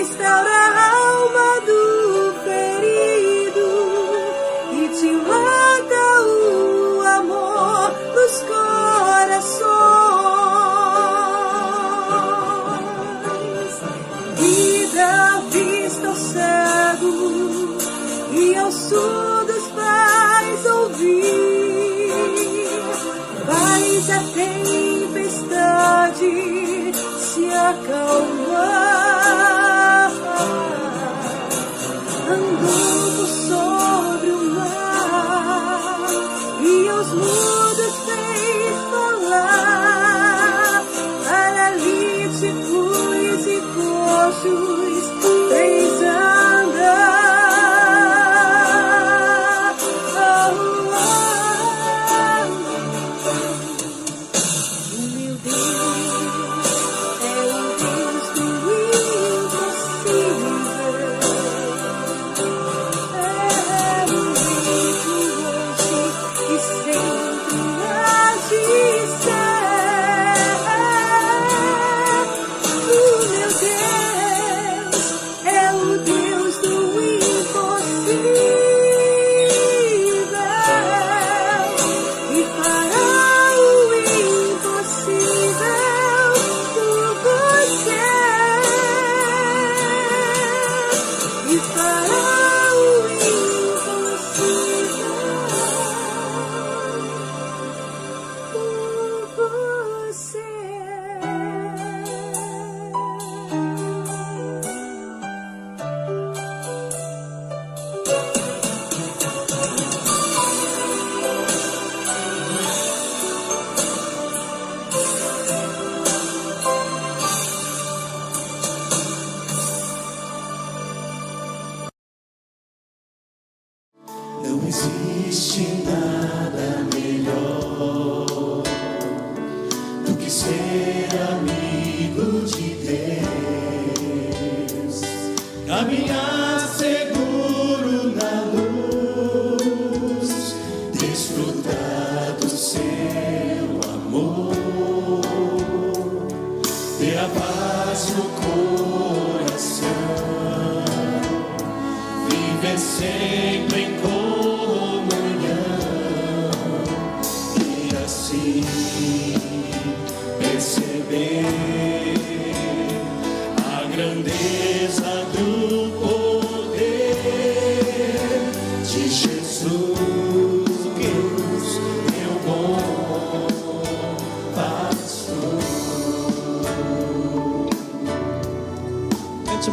restaura a alma do ferido e te manda o amor dos corações, e dá vista ao cego e aos surdos faz ouvir, faz a tempestade se acalmar, andou por sobre o mar e aos mudos fez falar, paralíticos e coxos fez andar.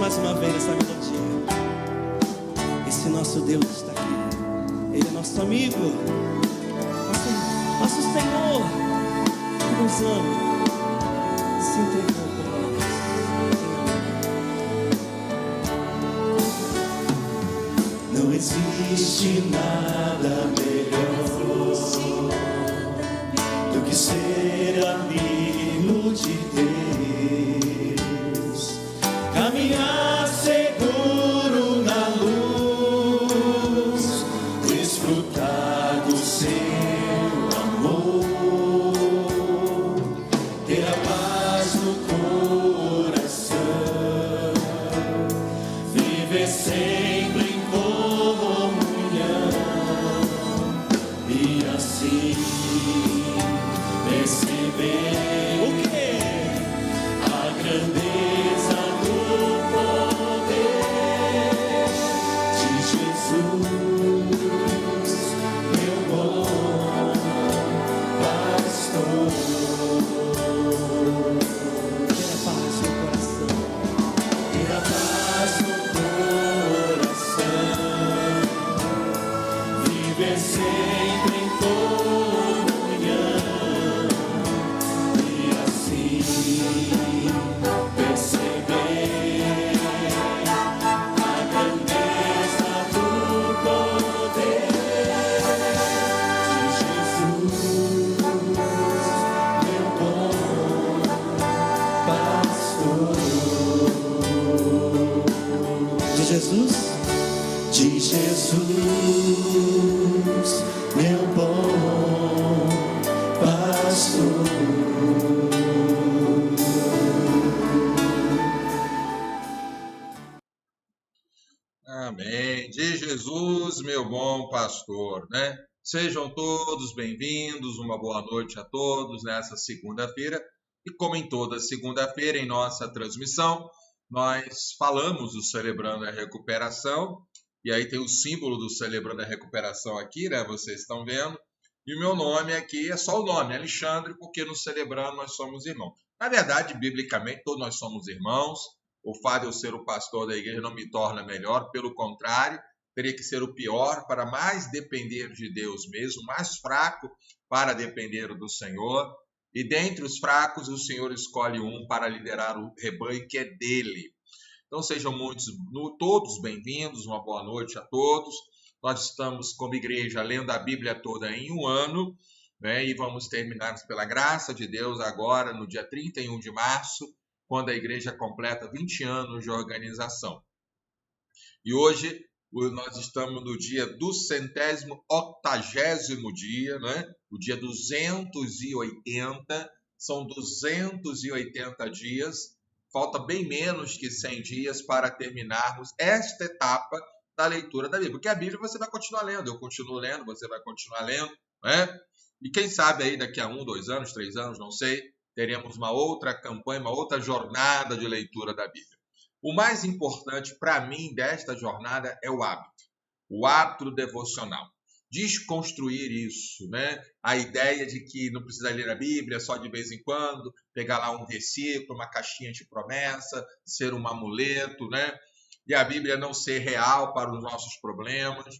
Mais uma vez essa melodia. Esse nosso Deus está aqui. Ele é nosso amigo, nosso Senhor, que nos ama, se entregou por nós. Não existe nada melhor do que ser amigo de Deus. Caminhar seguro na luz, desfrutar do seu amor, ter a paz no coração, viver sempre em comunhão e assim perceber o que? A grandeza do poder de Jesus, meu bom pastor. Ter a paz no coração, ter a paz no coração, viver sempre em comunhão e assim perceber a grandeza do poder de Jesus, meu bom pastor. De Jesus, meu bom pastor. Amém. De Jesus, meu bom pastor, né? Sejam todos bem-vindos, uma boa noite a todos nessa segunda-feira. E como em toda segunda-feira, em nossa transmissão, nós falamos do Celebrando a Recuperação. E aí tem o símbolo do Celebrando a Recuperação aqui, né? Vocês estão vendo. E o meu nome aqui é só o nome, Alexandre, porque no Celebrando nós somos irmãos. Na verdade, biblicamente, todos nós somos irmãos. O fato de eu ser o pastor da igreja não me torna melhor, pelo contrário, teria que ser o pior para mais depender de Deus mesmo, mais fraco para depender do Senhor. E dentre os fracos, o Senhor escolhe um para liderar o rebanho que é dele. Então sejam todos bem-vindos, uma boa noite a todos. Nós estamos como igreja lendo a Bíblia toda em um ano, né? E vamos terminar pela graça de Deus agora no dia 31 de março, quando a igreja completa 20 anos de organização. E hoje nós estamos no dia do 180º dia, né? O dia 280, são 280 dias, falta bem menos que 100 dias para terminarmos esta etapa da leitura da Bíblia. Porque a Bíblia você vai continuar lendo, eu continuo lendo, você vai continuar lendo, né? E quem sabe aí daqui a 1, 2 anos, 3 anos, não sei, teremos uma outra campanha, uma outra jornada de leitura da Bíblia. O mais importante para mim desta jornada é o hábito devocional. Desconstruir isso, né? A ideia de que não precisa ler a Bíblia só de vez em quando, pegar lá um versículo, uma caixinha de promessa, ser um amuleto, né? E a Bíblia não ser real para os nossos problemas.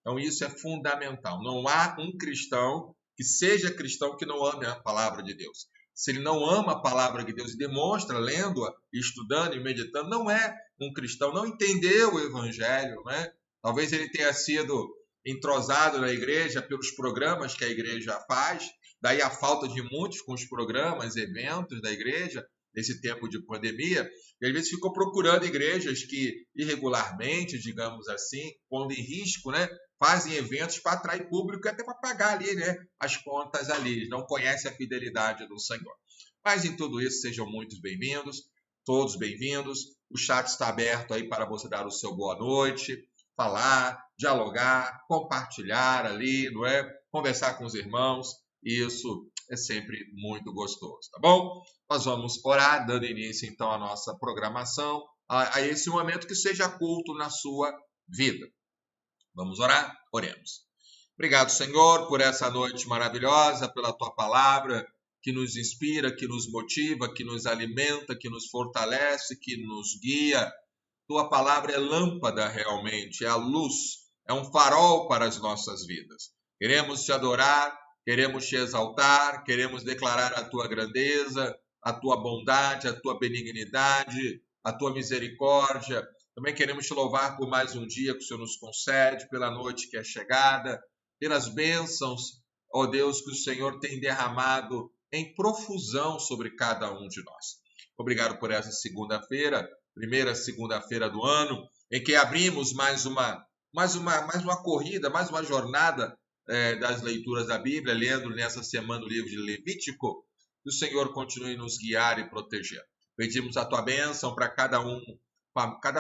Então isso é fundamental. Não há um cristão que seja cristão que não ame a palavra de Deus. Se ele não ama a palavra de Deus e demonstra, lendo-a, estudando e meditando, não é um cristão, não entendeu o evangelho, né? Talvez ele tenha sido entrosado na igreja pelos programas que a igreja faz, daí a falta de muitos com os programas, eventos da igreja, nesse tempo de pandemia, e às vezes ficou procurando igrejas que irregularmente, digamos assim, pondo em risco, né? Fazem eventos para atrair público e até para pagar ali, né? As contas ali. Eles não conhecem a fidelidade do Senhor. Mas em tudo isso, sejam muito bem-vindos, todos bem-vindos. O chat está aberto aí para você dar o seu boa noite, falar, dialogar, compartilhar ali, não é? Conversar com os irmãos. Isso é sempre muito gostoso, tá bom? Nós vamos orar, dando início então à nossa programação, a esse momento que seja culto na sua vida. Vamos orar? Oremos. Obrigado, Senhor, por essa noite maravilhosa, pela Tua palavra, que nos inspira, que nos motiva, que nos alimenta, que nos fortalece, que nos guia. Tua palavra é lâmpada realmente, é a luz, é um farol para as nossas vidas. Queremos Te adorar, queremos Te exaltar, queremos declarar a Tua grandeza, a Tua bondade, a Tua benignidade, a Tua misericórdia. Também queremos Te louvar por mais um dia que o Senhor nos concede, pela noite que é chegada, pelas bênçãos, ó Deus, que o Senhor tem derramado em profusão sobre cada um de nós. Obrigado por essa segunda-feira, primeira segunda-feira do ano, em que abrimos mais uma corrida, mais uma jornada das leituras da Bíblia, lendo nessa semana o livro de Levítico. Que o Senhor continue a nos guiar e proteger. Pedimos a Tua bênção para cada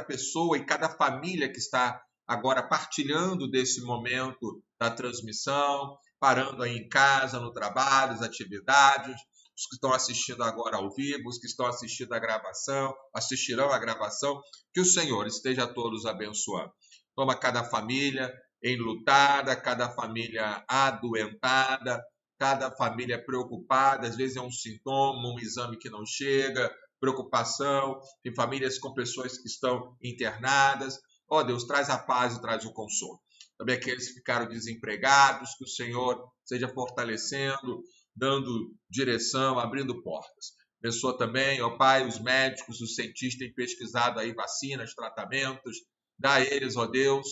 pessoa e cada família que está agora partilhando desse momento da transmissão, parando aí em casa, no trabalho, as atividades, os que estão assistindo agora ao vivo, os que estão assistindo a gravação, assistirão a gravação, que o Senhor esteja todos abençoando. Toma cada família enlutada, cada família adoentada, cada família preocupada, às vezes é um sintoma, um exame que não chega, preocupação, tem famílias com pessoas que estão internadas. Ó Deus, traz a paz e traz o consolo. Também aqueles que ficaram desempregados, que o Senhor seja fortalecendo, dando direção, abrindo portas. Abençoa também, ó Pai, os médicos, os cientistas têm pesquisado aí vacinas, tratamentos, dá a eles, ó Deus,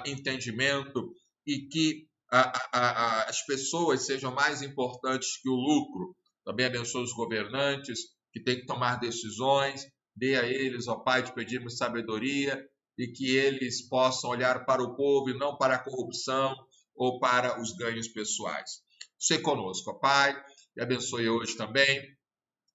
entendimento e que as pessoas sejam mais importantes que o lucro. Também abençoa os governantes, que tem que tomar decisões, dê a eles, ó Pai, te pedimos sabedoria e que eles possam olhar para o povo e não para a corrupção ou para os ganhos pessoais. Seja conosco, ó Pai, e abençoe hoje também,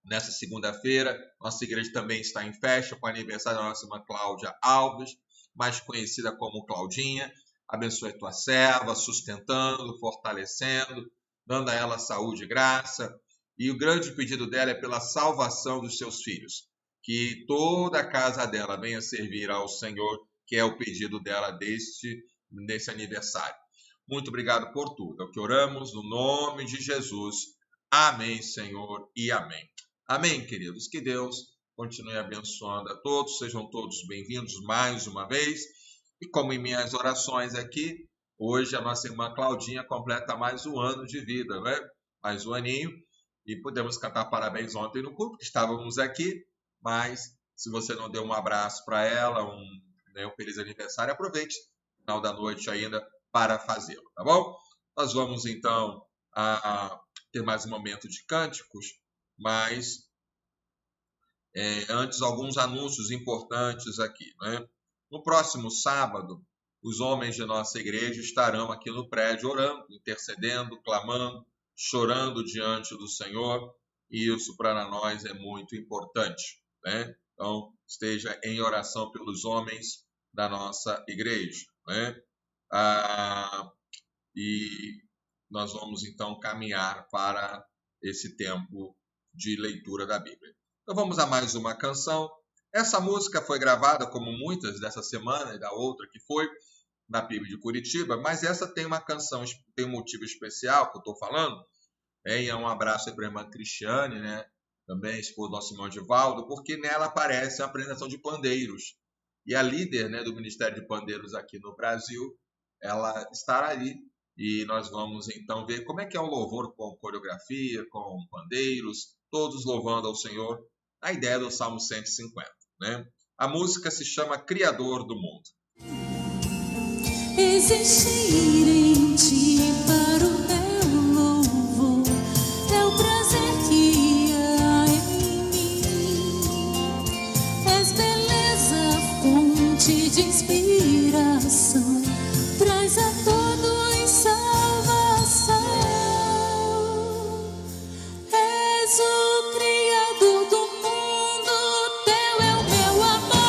nessa segunda-feira. Nossa igreja também está em festa com o aniversário da nossa irmã Cláudia Alves. mais conhecida como Claudinha. Abençoe a tua serva, sustentando, fortalecendo, dando a ela saúde e graça. E o grande pedido dela é pela salvação dos seus filhos. Que toda a casa dela venha servir ao Senhor, que é o pedido dela nesse aniversário. Muito obrigado por tudo. É o que oramos no nome de Jesus. Amém, Senhor, e amém. Amém, queridos. Que Deus continue abençoando a todos. Sejam todos bem-vindos mais uma vez. E como em minhas orações aqui, hoje a nossa irmã Claudinha completa mais um ano de vida, né? Mais um aninho. E pudemos cantar parabéns ontem no culto, que estávamos aqui. Mas se você não deu um abraço para ela, um feliz aniversário, aproveite no final da noite ainda para fazê-lo, tá bom? Nós vamos então ter mais um momento de cânticos, mas antes alguns anúncios importantes aqui, né? No próximo sábado, os homens de nossa igreja estarão aqui no prédio orando, intercedendo, clamando, chorando diante do Senhor, e isso para nós é muito importante, né? Então, esteja em oração pelos homens da nossa igreja, né? E nós vamos então caminhar para esse tempo de leitura da Bíblia. Então vamos a mais uma canção. Essa música foi gravada, como muitas dessa semana e da outra que foi, na PIB de Curitiba, mas essa tem uma canção, tem um motivo especial que eu estou falando, e é um abraço para a irmã Cristiane, né? Também esposa do nosso irmão Divaldo, porque nela aparece a apresentação de pandeiros. E a líder, né, do Ministério de Pandeiros aqui no Brasil, ela estará ali. E nós vamos então ver como é que é o louvor com coreografia, com pandeiros, todos louvando ao Senhor, a ideia do Salmo 150. Né? A música se chama Criador do Mundo. Existir em ti para o teu louvor é o prazer que há em mim. És beleza, fonte de inspiração, traz a todos salvação. És o Criador do mundo, teu é o meu amor.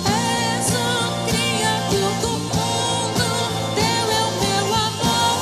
És o Criador do mundo, teu é o meu amor.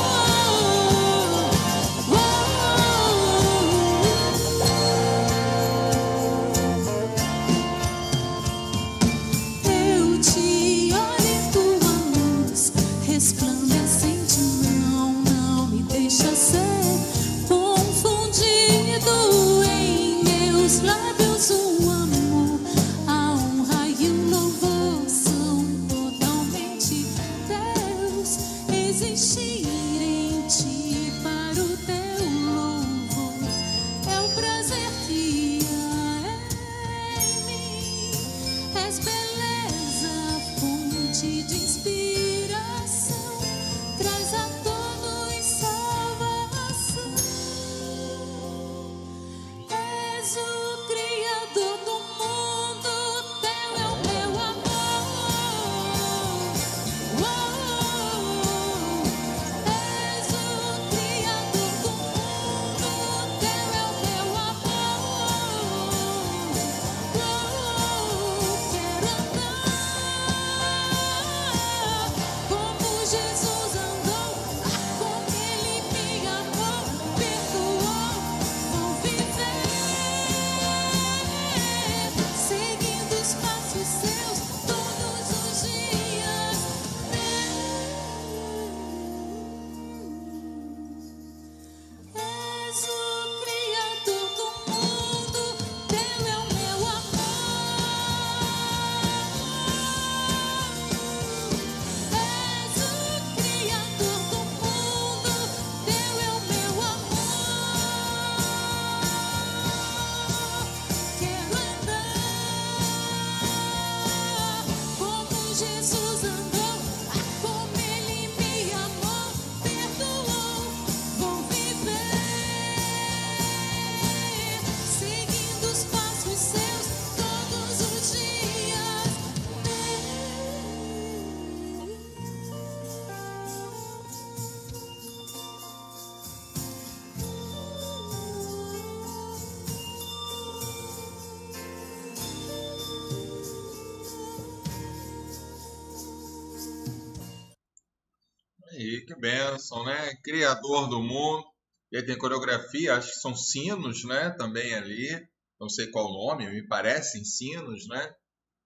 bênção, né? Criador do mundo. E aí tem coreografia, acho que são sinos, né? Também ali. Não sei qual o nome, me parecem sinos, né?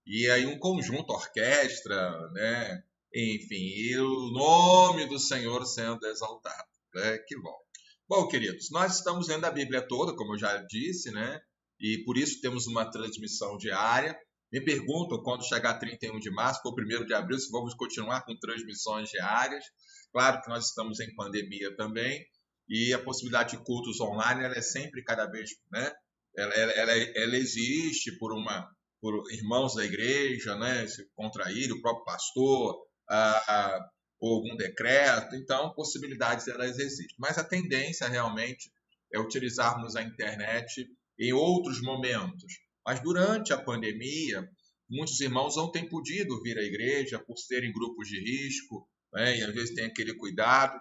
E aí um conjunto, orquestra, né? Enfim, e o nome do Senhor sendo exaltado. Né? Que bom. Bom, queridos, nós estamos lendo a Bíblia toda, como eu já disse, né? E por isso temos uma transmissão diária. Me perguntam quando chegar 31 de março ou 1º de abril se vamos continuar com transmissões diárias. Claro que nós estamos em pandemia também e a possibilidade de cultos online ela é sempre cada vez, né? Ela existe por irmãos da igreja, né? Se contraírem, o próprio pastor, ou algum decreto. Então, possibilidades elas existem. Mas a tendência realmente é utilizarmos a internet em outros momentos. Mas durante a pandemia, muitos irmãos não têm podido vir à igreja por serem grupos de risco, né? E às vezes tem aquele cuidado.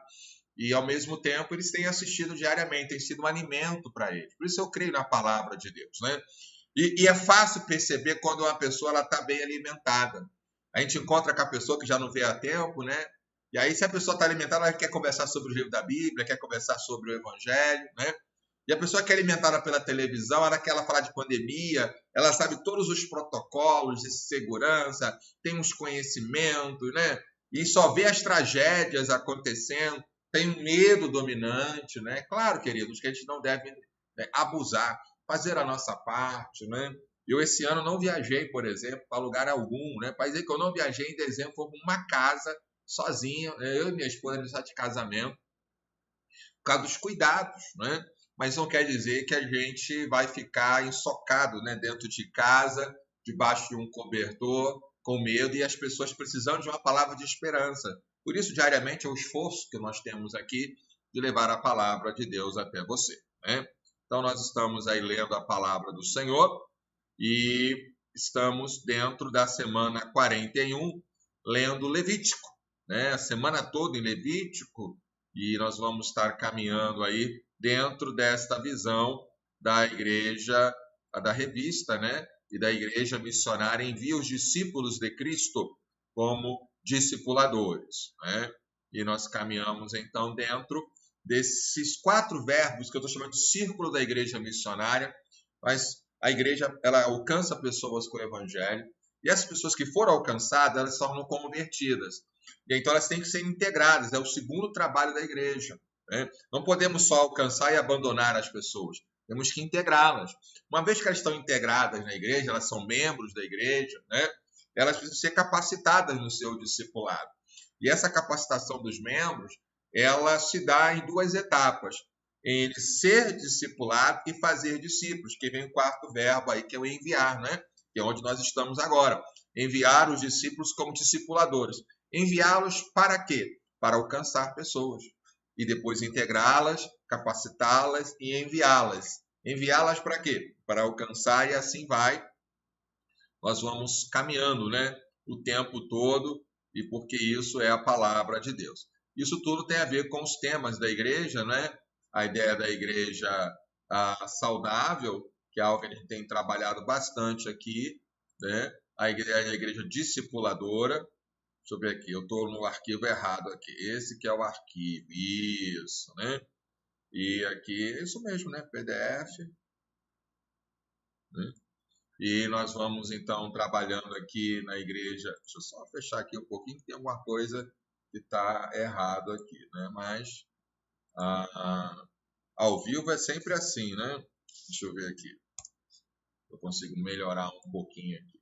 E, ao mesmo tempo, eles têm assistido diariamente, tem sido um alimento para eles. Por isso eu creio na palavra de Deus, né? E é fácil perceber quando uma pessoa está bem alimentada. A gente encontra com a pessoa que já não vê há tempo, né? E aí, se a pessoa está alimentada, ela quer conversar sobre o livro da Bíblia, quer conversar sobre o Evangelho, né? E a pessoa que é alimentada pela televisão, ela quer falar de pandemia, ela sabe todos os protocolos de segurança, tem uns conhecimentos, né? E só vê as tragédias acontecendo, tem um medo dominante, né? Claro, queridos, que a gente não deve, né, abusar, fazer a nossa parte, né? Eu esse ano não viajei, por exemplo, para lugar algum, né? Para dizer que eu não viajei em dezembro, foi uma casa sozinha, eu e minha esposa no de casamento, por causa dos cuidados, né? Mas não quer dizer que a gente vai ficar ensocado, né, dentro de casa, debaixo de um cobertor, com medo, e as pessoas precisando de uma palavra de esperança. Por isso, diariamente, é o esforço que nós temos aqui de levar a palavra de Deus até você, né? Então, nós estamos aí lendo a palavra do Senhor e estamos dentro da semana 41, lendo Levítico, né? A semana toda em Levítico, e nós vamos estar caminhando aí dentro desta visão da igreja, da revista, né? E da igreja missionária envia os discípulos de Cristo como discipuladores, né? E nós caminhamos então dentro desses 4 verbos que eu estou chamando de círculo da igreja missionária, mas a igreja ela alcança pessoas com o evangelho e as pessoas que foram alcançadas elas se tornam convertidas. E então elas têm que ser integradas, é o segundo trabalho da igreja, né? Não podemos só alcançar e abandonar as pessoas, temos que integrá-las. Uma vez que elas estão integradas na igreja, elas são membros da igreja, né? Elas precisam ser capacitadas no seu discipulado. E essa capacitação dos membros, ela se dá em 2 etapas. Em ser discipulado e fazer discípulos, que vem o 4º verbo aí, que é o enviar, né? Que é onde nós estamos agora. Enviar os discípulos como discipuladores. Enviá-los para quê? Para alcançar pessoas. E depois integrá-las, capacitá-las e enviá-las. Enviá-las para quê? Para alcançar, e assim vai. Nós vamos caminhando, né? O tempo todo, e porque isso é a palavra de Deus. Isso tudo tem a ver com os temas da igreja, né? A ideia da igreja saudável, que é algo que a gente tem trabalhado bastante aqui, né? A igreja discipuladora. Deixa eu ver aqui, eu estou no arquivo errado aqui. Esse que é o arquivo, isso, né? E aqui, isso mesmo, né? PDF, né? E nós vamos, então, trabalhando aqui na igreja. Deixa eu só fechar aqui um pouquinho, que tem alguma coisa que está errado aqui, né? Mas ao vivo é sempre assim, né? Deixa eu ver aqui. Eu consigo melhorar um pouquinho aqui.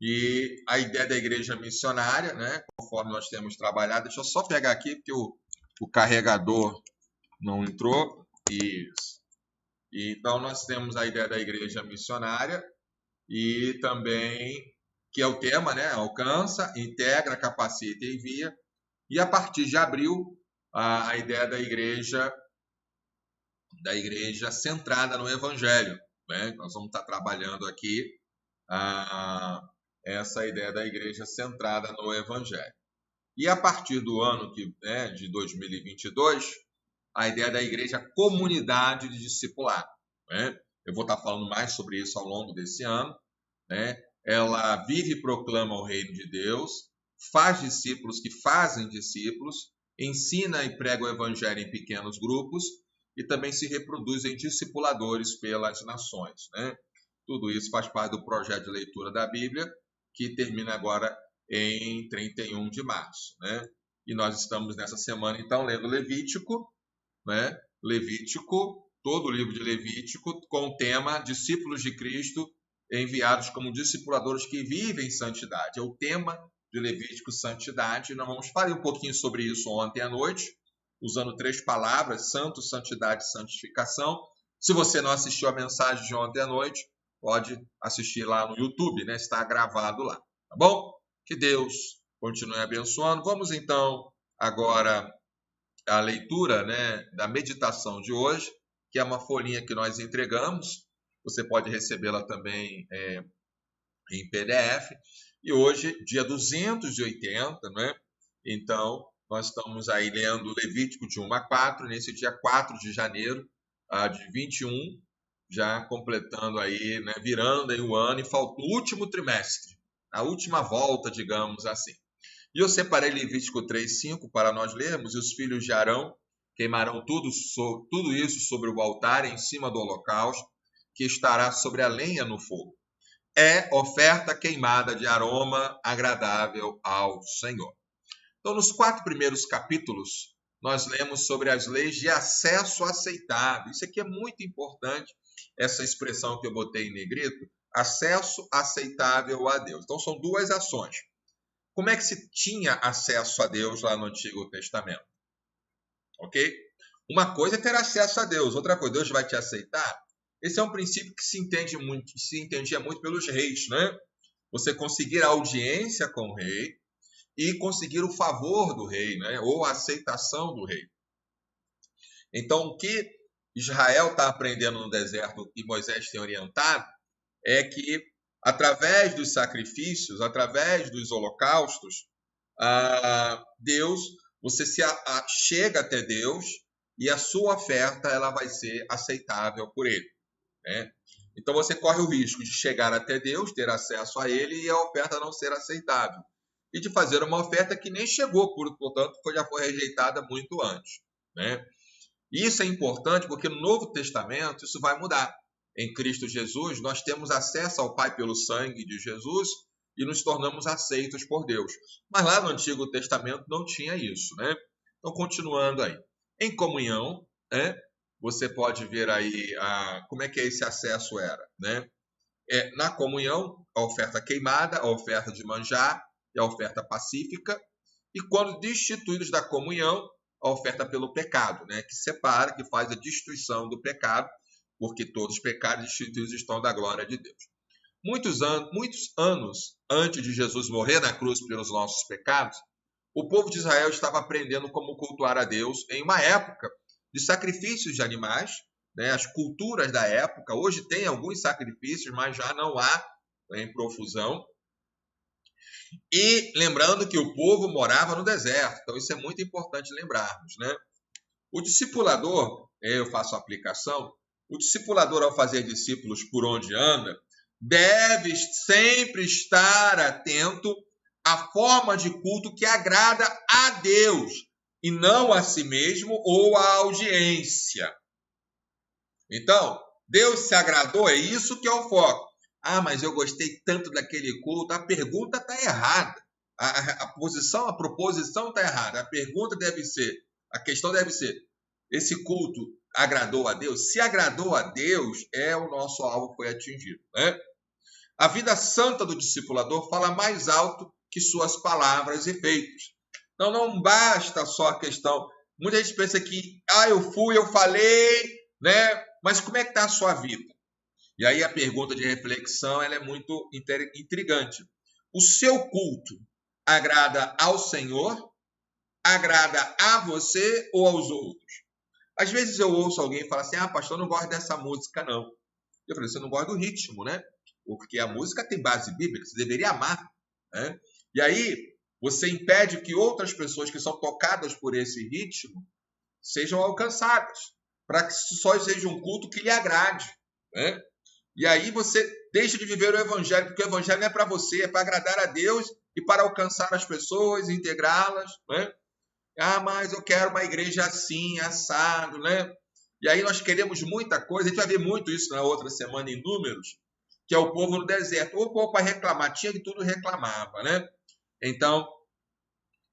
E a ideia da igreja missionária, né? Conforme nós temos trabalhado. Deixa eu só pegar aqui, porque o carregador não entrou. Isso. Então, nós temos a ideia da igreja missionária e também, que é o tema, né? Alcança, integra, capacita e envia. E a partir de abril, a ideia da igreja centrada no evangelho, né? Nós vamos estar trabalhando aqui essa ideia da igreja centrada no evangelho. E a partir do ano de 2022, a ideia da igreja comunidade de discipulado, né? Eu vou estar falando mais sobre isso ao longo desse ano, né? Ela vive e proclama o reino de Deus, faz discípulos que fazem discípulos, ensina e prega o evangelho em pequenos grupos e também se reproduz em discipuladores pelas nações, né? Tudo isso faz parte do projeto de leitura da Bíblia, que termina agora em 31 de março, né? E nós estamos nessa semana, então, lendo Levítico, né? Levítico, todo o livro de Levítico, com o tema Discípulos de Cristo, enviados como discipuladores que vivem santidade. É o tema de Levítico, santidade. Nós vamos falar um pouquinho sobre isso ontem à noite, usando 3 palavras: santo, santidade e santificação. Se você não assistiu a mensagem de ontem à noite, pode assistir lá no YouTube, né? Está gravado lá, tá bom? Que Deus continue abençoando. Vamos então agora à leitura, né, da meditação de hoje, que é uma folhinha que nós entregamos. Você pode recebê-la também em PDF. E hoje, dia 280, né? Então, nós estamos aí lendo Levítico de 1 a 4, nesse dia 4 de janeiro de 21, já completando aí, né, virando aí o ano, e falta o último trimestre, a última volta, digamos assim. E eu separei Levítico 3:5 para nós lermos: e os filhos de Arão queimarão tudo isso sobre o altar em cima do holocausto, que estará sobre a lenha no fogo. É oferta queimada de aroma agradável ao Senhor. Então, nos 4 primeiros capítulos, nós lemos sobre as leis de acesso aceitável. Isso aqui é muito importante, essa expressão que eu botei em negrito, acesso aceitável a Deus. Então, são 2 ações. Como é que se tinha acesso a Deus lá no Antigo Testamento? Ok? Uma coisa é ter acesso a Deus, outra coisa, Deus vai te aceitar. Esse é um princípio que se entendia muito pelos reis, né? Você conseguir a audiência com o rei e conseguir o favor do rei, né? Ou a aceitação do rei. Então, o que Israel está aprendendo no deserto e Moisés tem orientado é que, através dos sacrifícios, através dos holocaustos, você chega até Deus e a sua oferta ela vai ser aceitável por ele, né? Então você corre o risco de chegar até Deus, ter acesso a ele e a oferta não ser aceitável, e de fazer uma oferta que nem chegou, portanto já foi rejeitada muito antes, né? E isso é importante porque no Novo Testamento isso vai mudar. Em Cristo Jesus, nós temos acesso ao Pai pelo sangue de Jesus e nos tornamos aceitos por Deus. Mas lá no Antigo Testamento não tinha isso, né? Então, continuando aí. Em comunhão, né, você pode ver aí como é que esse acesso era, né? Na comunhão, a oferta queimada, a oferta de manjar e a oferta pacífica. E quando destituídos da comunhão, a oferta pelo pecado, né, que separa, que faz a destruição do pecado, porque todos os pecados destituídos estão da glória de Deus. Muitos anos antes de Jesus morrer na cruz pelos nossos pecados, o povo de Israel estava aprendendo como cultuar a Deus em uma época de sacrifícios de animais, né, as culturas da época. Hoje tem alguns sacrifícios, mas já não há em profusão. E lembrando que o povo morava no deserto, então isso é muito importante lembrarmos, né? O discipulador, eu faço a aplicação, o discipulador, ao fazer discípulos por onde anda, deve sempre estar atento à forma de culto que agrada a Deus e não a si mesmo ou à audiência. Então, Deus se agradou, é isso que é o foco. Mas eu gostei tanto daquele culto. A pergunta está errada. A proposição está errada. A questão deve ser, esse culto agradou a Deus? Se agradou a Deus, o nosso alvo foi atingido, né? A vida santa do discipulador fala mais alto que suas palavras e feitos. Então não basta só a questão. Muita gente pensa que, eu falei, né? Mas como é que está a sua vida? E aí a pergunta de reflexão ela é muito intrigante. O seu culto agrada ao Senhor, agrada a você ou aos outros? Às vezes eu ouço alguém falar assim, pastor, eu não gosto dessa música, não. Eu falei, você não gosta do ritmo, né? Porque a música tem base bíblica, você deveria amar, né? E aí você impede que outras pessoas que são tocadas por esse ritmo sejam alcançadas, para que só seja um culto que lhe agrade, né? E aí você deixa de viver o evangelho, porque o evangelho não é para você, é para agradar a Deus e para alcançar as pessoas, integrá-las, né? Ah, mas eu quero uma igreja assim, assado, né? E aí nós queremos muita coisa, a gente vai ver muito isso na outra semana em Números, que é o povo no deserto. O povo para reclamar, tinha de tudo reclamava, né? Então,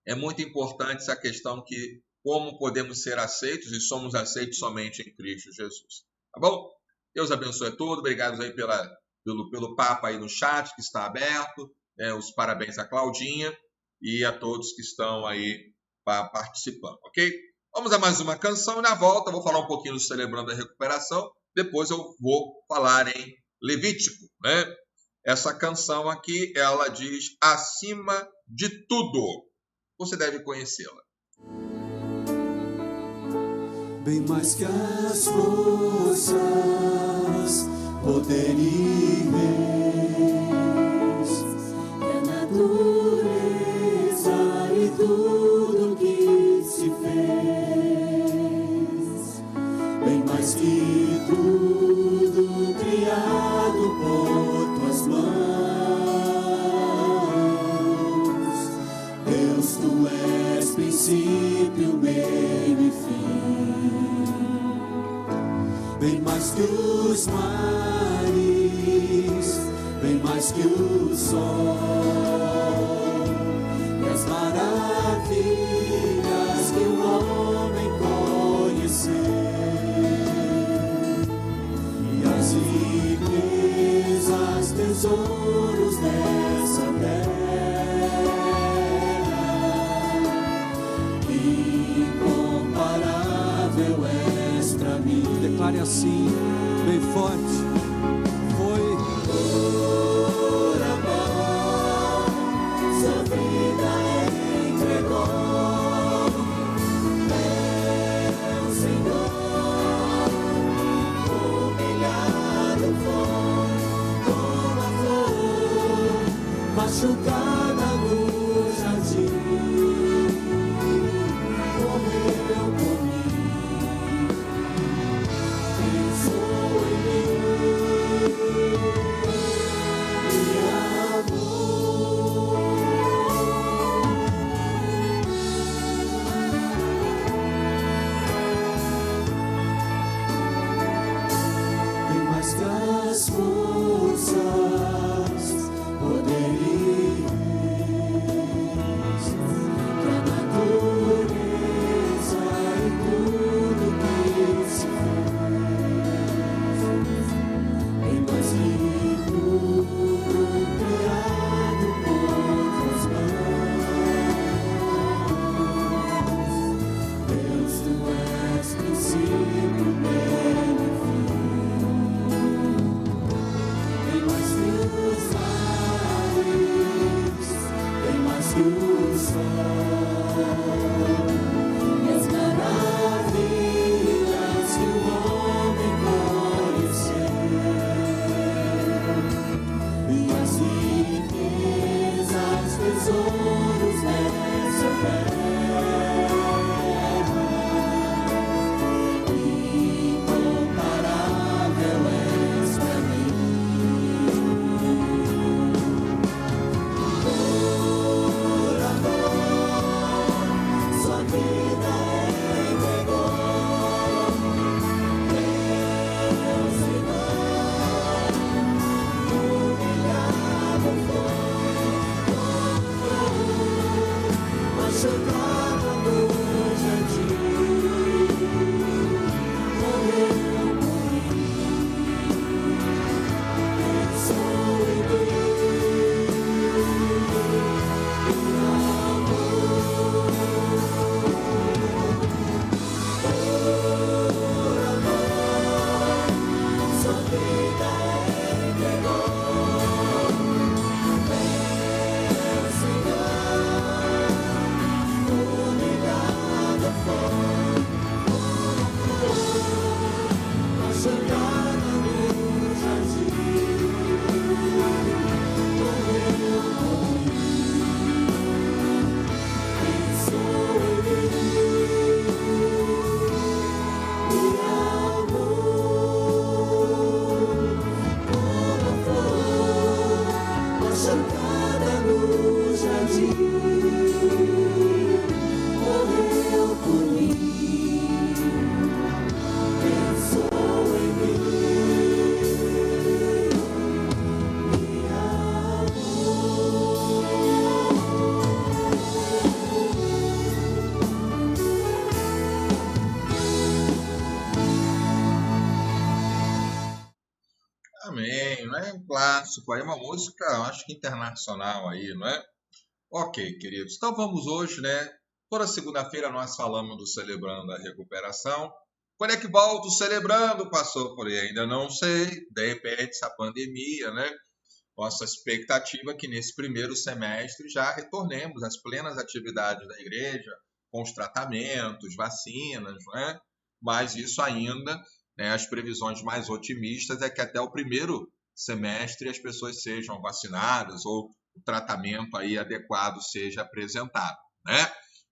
é muito importante essa questão que como podemos ser aceitos e somos aceitos somente em Cristo Jesus. Tá bom? Deus abençoe a todos. Obrigado aí pelo papo aí no chat que está aberto. Os parabéns a Claudinha e a todos que estão aí participando, ok? Vamos a mais uma canção e na volta eu vou falar um pouquinho do Celebrando a Recuperação. Depois eu vou falar em Levítico, né? Essa canção aqui, ela diz acima de tudo. Você deve conhecê-la. Bem mais que as forças, poder e reis, que a natureza e tudo que se fez, bem mais que tudo criado por tuas mãos, Deus, tu és princípio, meio e fim. Bem mais que os mares, bem mais que o sol, e as maravilhas que o homem conheceu, e as riquezas, tesouros dessa terra, incomparável és pra mim. Declare assim, bem forte. Foi por amor, sua vida entregou. Meu Senhor, humilhado foi com a flor machucada no jardim, morreu por mim. Bem mais que as forças, poder e Clássico, aí uma música, acho que internacional aí, não é? Ok, queridos. Então vamos hoje, né? Toda segunda-feira nós falamos do Celebrando a Recuperação. Quando é que volta o Celebrando, pastor? Falei, ainda não sei. De repente, essa pandemia, né? Nossa expectativa é que nesse primeiro semestre já retornemos às plenas atividades da igreja, com os tratamentos, vacinas, né? Mas isso ainda, né, as previsões mais otimistas é que até o primeiro semestre as pessoas sejam vacinadas ou o tratamento aí adequado seja apresentado, né?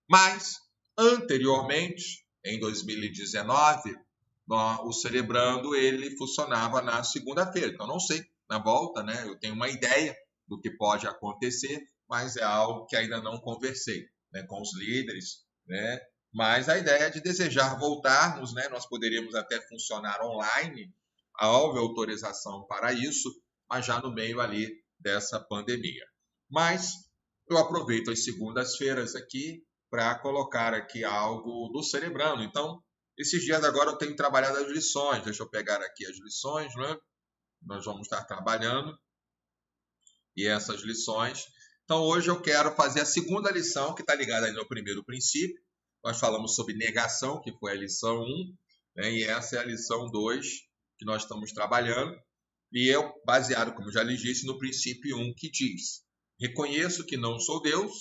Mas, anteriormente, em 2019, o Celebrando ele funcionava na segunda-feira. Então, não sei, na volta, né? Eu tenho uma ideia do que pode acontecer, mas é algo que ainda não conversei, né, com os líderes, né? Mas a ideia é de desejar voltarmos, né? Nós poderíamos até funcionar online, houve autorização para isso, mas já no meio ali dessa pandemia. Mas eu aproveito as segundas-feiras aqui para colocar aqui algo do Celebrando. Então, esses dias agora eu tenho trabalhado as lições. Deixa eu pegar aqui as lições, né? Nós vamos estar trabalhando e essas lições. Então, hoje eu quero fazer a segunda lição, que está ligada aí no primeiro princípio. Nós falamos sobre negação, que foi a lição 1, né? E essa é a lição 2 que nós estamos trabalhando. E eu, baseado, como já lhe disse, no princípio 1, que diz: reconheço que não sou Deus,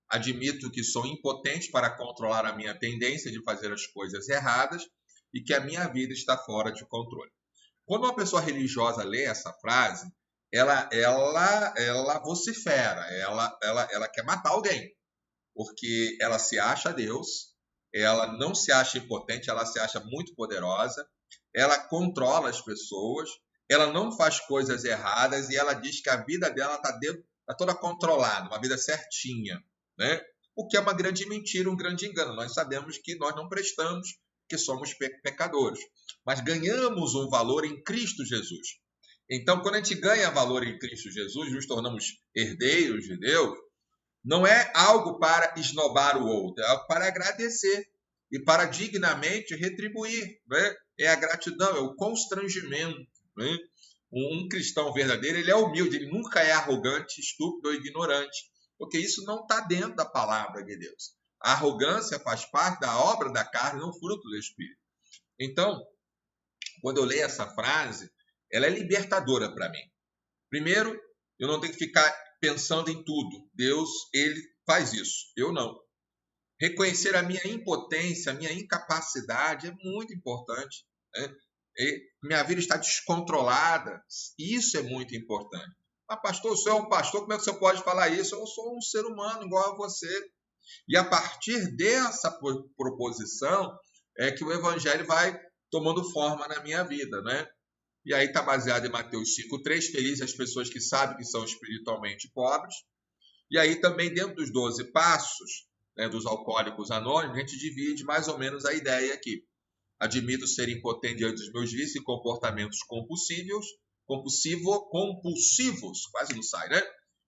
admito que sou impotente para controlar a minha tendência de fazer as coisas erradas e que a minha vida está fora de controle. Quando uma pessoa religiosa lê essa frase, ela vocifera, ela quer matar alguém, porque ela se acha Deus, ela não se acha impotente, ela se acha muito poderosa, ela controla as pessoas, ela não faz coisas erradas e ela diz que a vida dela está toda controlada, uma vida certinha, né? O que é uma grande mentira, um grande engano. Nós sabemos que nós não prestamos, que somos pecadores, mas ganhamos um valor em Cristo Jesus. Então, quando a gente ganha valor em Cristo Jesus, nos tornamos herdeiros de Deus, não é algo para esnobar o outro, é algo para agradecer e para dignamente retribuir, né? É a gratidão, é o constrangimento, né? Um cristão verdadeiro, ele é humilde, ele nunca é arrogante, estúpido ou ignorante, porque isso não está dentro da palavra de Deus. A arrogância faz parte da obra da carne, não fruto do Espírito. Então, quando eu leio essa frase, ela é libertadora para mim. Primeiro, eu não tenho que ficar pensando em tudo. Deus, ele faz isso. Eu não. Reconhecer a minha impotência, a minha incapacidade é muito importante, né? Minha vida está descontrolada. Isso é muito importante. Mas, pastor, o senhor é um pastor, como é que o senhor pode falar isso? Eu sou um ser humano igual a você. E a partir dessa proposição é que o evangelho vai tomando forma na minha vida, né? E aí está baseado em Mateus 5,3, felizes as pessoas que sabem que são espiritualmente pobres. E aí também dentro dos 12 passos, né, dos alcoólicos anônimos, a gente divide mais ou menos a ideia aqui. Admito ser impotente diante dos meus vícios e comportamentos compulsivos, quase não sai, né?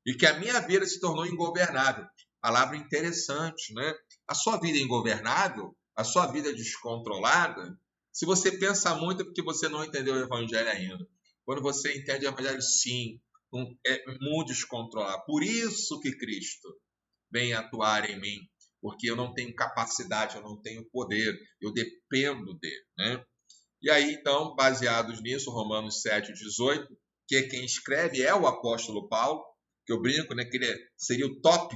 E que a minha vida se tornou ingovernável. Palavra interessante, né? A sua vida é ingovernável, a sua vida é descontrolada. Se você pensa muito é porque você não entendeu o evangelho ainda. Quando você entende o evangelho, sim, é muito descontrolado. Por isso que Cristo vem atuar em mim, porque eu não tenho capacidade, eu não tenho poder, eu dependo dele, né? E aí, então, baseados nisso, Romanos 7,18, que quem escreve é o apóstolo Paulo, que eu brinco, né, que ele seria o top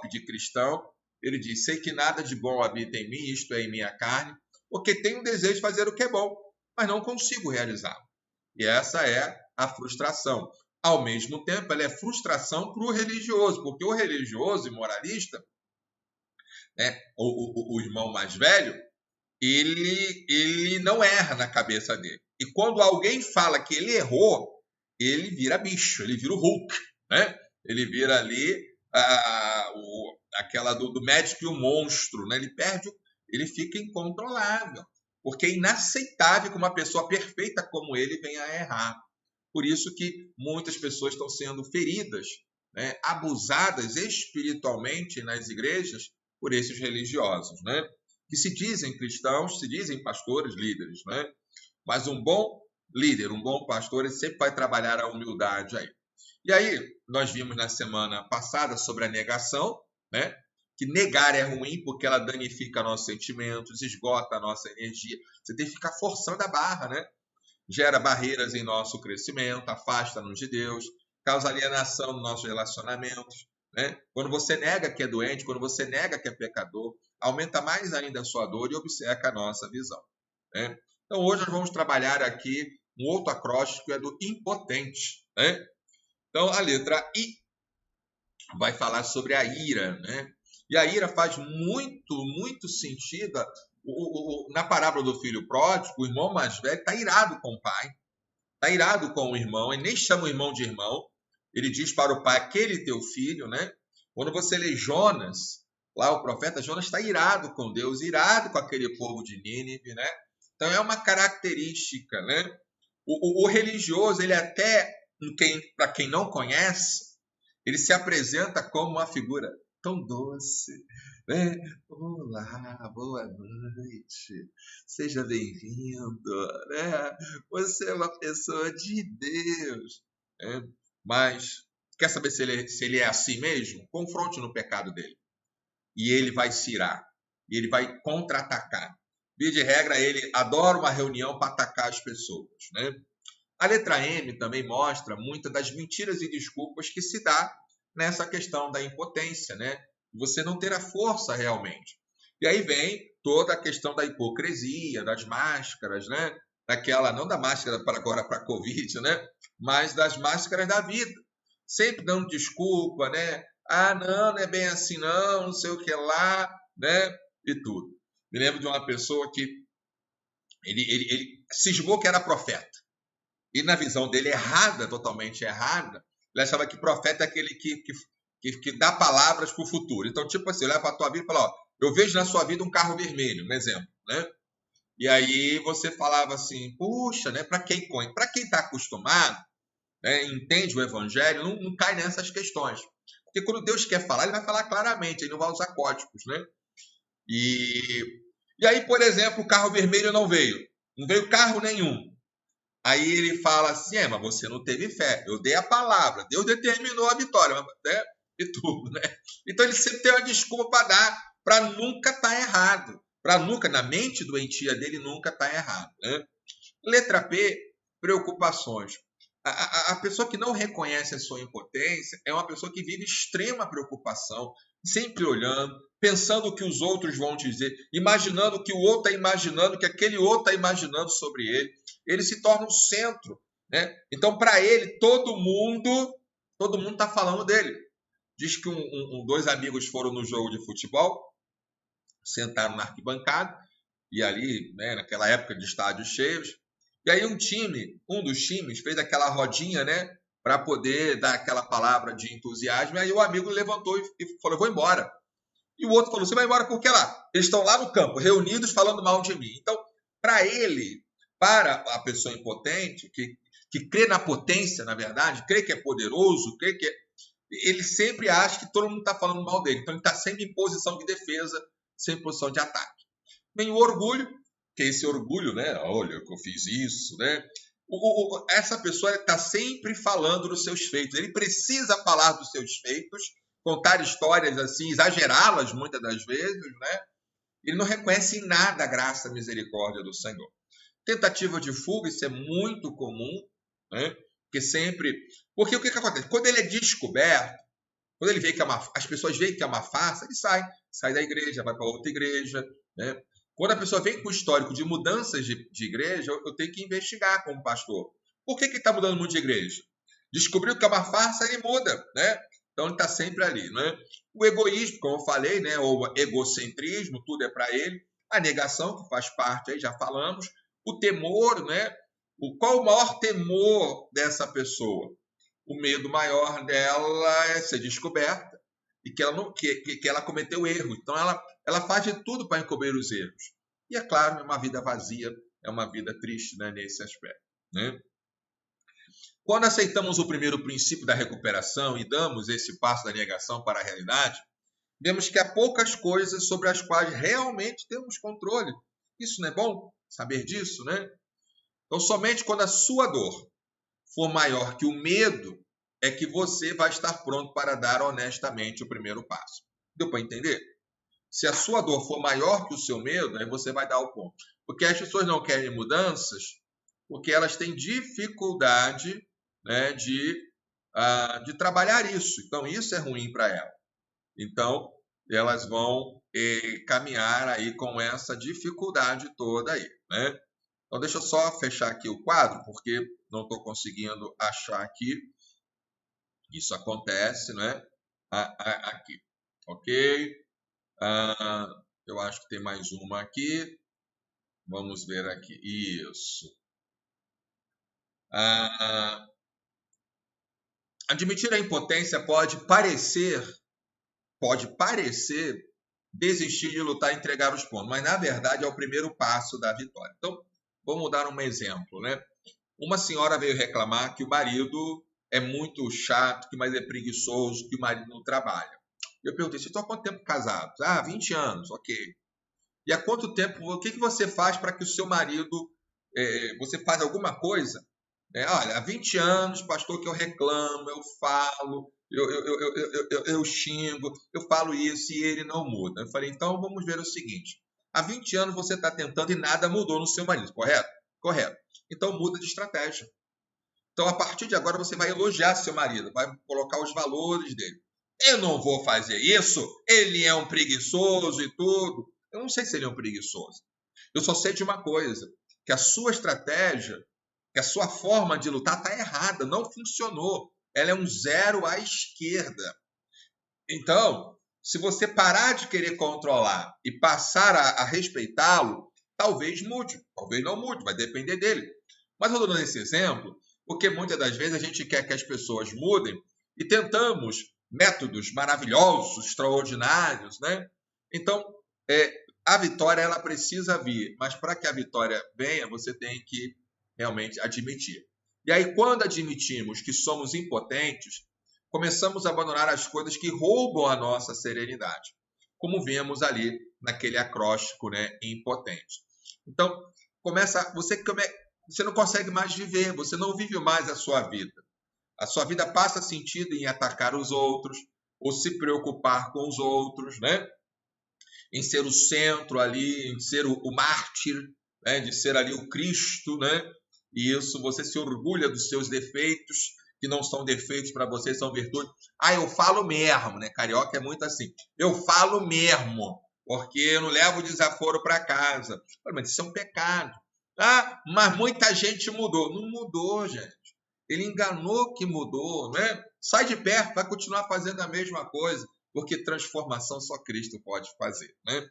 de cristão. Ele diz: sei que nada de bom habita em mim, isto é, em minha carne, porque tenho o desejo de fazer o que é bom, mas não consigo realizá-lo. E essa é a frustração. Ao mesmo tempo, ela é frustração para o religioso, porque o religioso e moralista, né, o irmão mais velho, ele não erra na cabeça dele. E quando alguém fala que ele errou, ele vira bicho, ele vira o Hulk, né? Ele vira ali aquela do médico e o monstro, né? Ele fica incontrolável, porque é inaceitável que uma pessoa perfeita como ele venha a errar. Por isso que muitas pessoas estão sendo feridas, né? Abusadas espiritualmente nas igrejas por esses religiosos, né? Que se dizem cristãos, se dizem pastores, líderes, né? Mas um bom líder, um bom pastor, ele sempre vai trabalhar a humildade aí. E aí, nós vimos na semana passada sobre a negação, né? Que negar é ruim porque ela danifica nossos sentimentos, esgota a nossa energia. Você tem que ficar forçando a barra, né? Gera barreiras em nosso crescimento, afasta-nos de Deus, causa alienação nos nossos relacionamentos, né? Quando você nega que é doente, quando você nega que é pecador, aumenta mais ainda a sua dor e obceca a nossa visão, né? Então, hoje nós vamos trabalhar aqui um outro acróstico que é do impotente, né? Então, a letra I vai falar sobre a ira, né? E a ira faz muito sentido. Na parábola do filho pródigo, o irmão mais velho está irado com o pai, está irado com o irmão, ele nem chama o irmão de irmão, ele diz para o pai, aquele teu filho, né? Quando você lê Jonas, lá o profeta Jonas está irado com Deus, irado com aquele povo de Nínive, né? Então é uma característica, né? O religioso, ele até, para quem não conhece, ele se apresenta como uma figura tão doce, né? Olá, boa noite, seja bem-vindo, né? Você é uma pessoa de Deus, né? Mas quer saber se ele é assim mesmo? Confronte no pecado dele. E ele vai se irar, e ele vai contra-atacar. Via de regra, ele adora uma reunião para atacar as pessoas, né? A letra M também mostra muitas das mentiras e desculpas que se dá nessa questão da impotência, né? Você não ter a força realmente. E aí vem toda a questão da hipocrisia, das máscaras, né? Daquela, não da máscara para agora para a Covid, né? Mas das máscaras da vida. Sempre dando desculpa, né? Ah, não é bem assim não sei o que lá, né? E tudo. Me lembro de uma pessoa que ele cismou que era profeta. E na visão dele errada, totalmente errada, ele achava que profeta é aquele que dá palavras para o futuro. Então, tipo assim, olhar para a tua vida e falar, ó, eu vejo na sua vida um carro vermelho, um exemplo, né? E aí você falava assim, puxa, né? Para quem está acostumado, né, entende o evangelho, não cai nessas questões. Porque quando Deus quer falar, ele vai falar claramente, ele não vai usar códigos, né? E aí, por exemplo, o carro vermelho não veio carro nenhum. Aí ele fala assim, mas você não teve fé, eu dei a palavra, Deus determinou a vitória, né? E tudo, né? Então ele sempre tem uma desculpa para dar, para nunca estar errado, para nunca, na mente doentia dele, nunca estar errado, né? Letra P, preocupações. A pessoa que não reconhece a sua impotência é uma pessoa que vive extrema preocupação, sempre olhando, pensando o que os outros vão dizer, imaginando o que o outro está imaginando, o que aquele outro está imaginando sobre ele. Ele se torna um centro, né? Então, para ele, todo mundo está falando dele. Diz que dois amigos foram no jogo de futebol, sentaram na arquibancada, e ali, né, naquela época de estádios cheios, e aí um dos times fez aquela rodinha, né, para poder dar aquela palavra de entusiasmo, e aí o amigo levantou e falou, vou embora. E o outro falou, você vai embora por que lá? Eles estão lá no campo, reunidos, falando mal de mim. Então, para a pessoa impotente, que crê na potência, na verdade, crê que é poderoso, ele sempre acha que todo mundo está falando mal dele. Então, ele está sempre em posição de defesa, sempre em posição de ataque. Vem o orgulho, que é esse orgulho, né? Olha, que eu fiz isso, né? Essa pessoa está sempre falando dos seus feitos. Ele precisa falar dos seus feitos, contar histórias assim, exagerá-las muitas das vezes, né? Ele não reconhece em nada a graça e a misericórdia do Senhor. Tentativa de fuga, isso é muito comum, né? Porque o que acontece? Quando ele é descoberto, quando ele vê que as pessoas veem que é uma farsa, ele sai da igreja, vai para outra igreja, né? Quando a pessoa vem com o histórico de mudanças de igreja, eu tenho que investigar como pastor. Por que está mudando muito de igreja? Descobriu que é uma farsa, ele muda, né? Então ele está sempre ali, né? O egoísmo, como eu falei, né? Ou egocentrismo, tudo é para ele. A negação, que faz parte, aí já falamos. O temor, né? Qual o maior temor dessa pessoa? O medo maior dela é ser descoberta e que ela cometeu erro. Então ela faz de tudo para encobrir os erros. E é claro, é uma vida vazia, é uma vida triste, né, nesse aspecto, né? Quando aceitamos o primeiro princípio da recuperação e damos esse passo da negação para a realidade, vemos que há poucas coisas sobre as quais realmente temos controle. Isso não é bom saber disso, né? Então, somente quando a sua dor for maior que o medo, é que você vai estar pronto para dar honestamente o primeiro passo. Deu para entender? Se a sua dor for maior que o seu medo, aí você vai dar o ponto. Porque as pessoas não querem mudanças porque elas têm dificuldade, né, de trabalhar isso. Então, isso é ruim para elas. Então, elas vão caminhar aí com essa dificuldade toda aí, né? Então, deixa eu só fechar aqui o quadro, porque não estou conseguindo achar aqui. Isso acontece, né? Aqui, ok? Eu acho que tem mais uma aqui. Vamos ver aqui. Isso. Admitir a impotência pode parecer desistir de lutar e entregar os pontos, mas na verdade é o primeiro passo da vitória. Então, vamos dar um exemplo, né? Uma senhora veio reclamar que o marido é muito chato, mas é preguiçoso, que o marido não trabalha. Eu perguntei, você está há quanto tempo casado? 20 anos, ok. E há quanto tempo, o que você faz para que o seu marido, você faz alguma coisa? Olha, há 20 anos, pastor, que eu reclamo, eu falo, eu xingo, eu falo isso e ele não muda. Eu falei, então vamos ver o seguinte, há 20 anos você está tentando e nada mudou no seu marido, correto? Correto. Então muda de estratégia. Então a partir de agora você vai elogiar seu marido, vai colocar os valores dele. Eu não vou fazer isso, ele é um preguiçoso e tudo. Eu não sei se ele é um preguiçoso. Eu só sei de uma coisa, que a sua estratégia, que a sua forma de lutar está errada, não funcionou. Ela é um 0 à esquerda. Então, se você parar de querer controlar e passar a respeitá-lo, talvez mude, talvez não mude, vai depender dele. Mas eu estou dando esse exemplo porque muitas das vezes a gente quer que as pessoas mudem e tentamos métodos maravilhosos, extraordinários, né? Então, a vitória ela precisa vir, mas para que a vitória venha, você tem que realmente admitir. E aí, quando admitimos que somos impotentes, começamos a abandonar as coisas que roubam a nossa serenidade, como vemos ali naquele acróstico, né, impotente. Então, você não consegue mais viver, você não vive mais a sua vida. A sua vida passa sentido em atacar os outros, ou se preocupar com os outros, né? Em ser o centro ali, em ser o mártir, né? De ser ali o Cristo, né? E isso, você se orgulha dos seus defeitos, que não são defeitos para você, são virtudes. Eu falo mesmo, né? Carioca é muito assim. Eu falo mesmo, porque eu não levo desaforo para casa. Mas isso é um pecado. Mas muita gente mudou. Não mudou, gente. Ele enganou que mudou, né? Sai de perto, vai continuar fazendo a mesma coisa, porque transformação só Cristo pode fazer, né?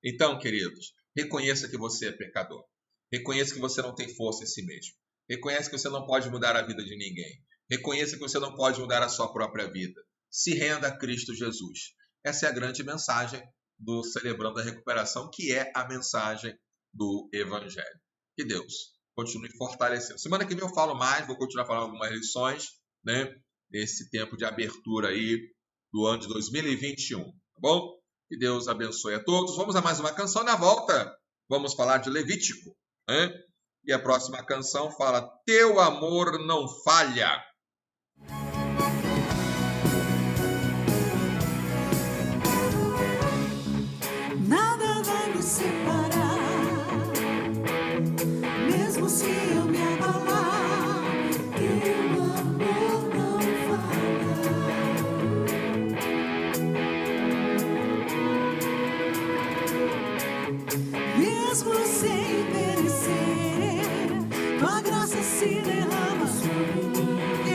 Então, queridos, reconheça que você é pecador. Reconheça que você não tem força em si mesmo. Reconheça que você não pode mudar a vida de ninguém. Reconheça que você não pode mudar a sua própria vida. Se renda a Cristo Jesus. Essa é a grande mensagem do Celebrando a Recuperação, que é a mensagem do Evangelho. Que Deus continue fortalecendo. Semana que vem eu falo mais, vou continuar falando algumas lições, né? Nesse tempo de abertura aí do ano de 2021, tá bom? Que Deus abençoe a todos. Vamos a mais uma canção. Na volta, vamos falar de Levítico, né? E a próxima canção fala: Teu amor não falha. Nada vai nos separar, mesmo se eu me abalar. Teu amor não falha. Mesmo sem merecer, tua graça se derrama sobre mim.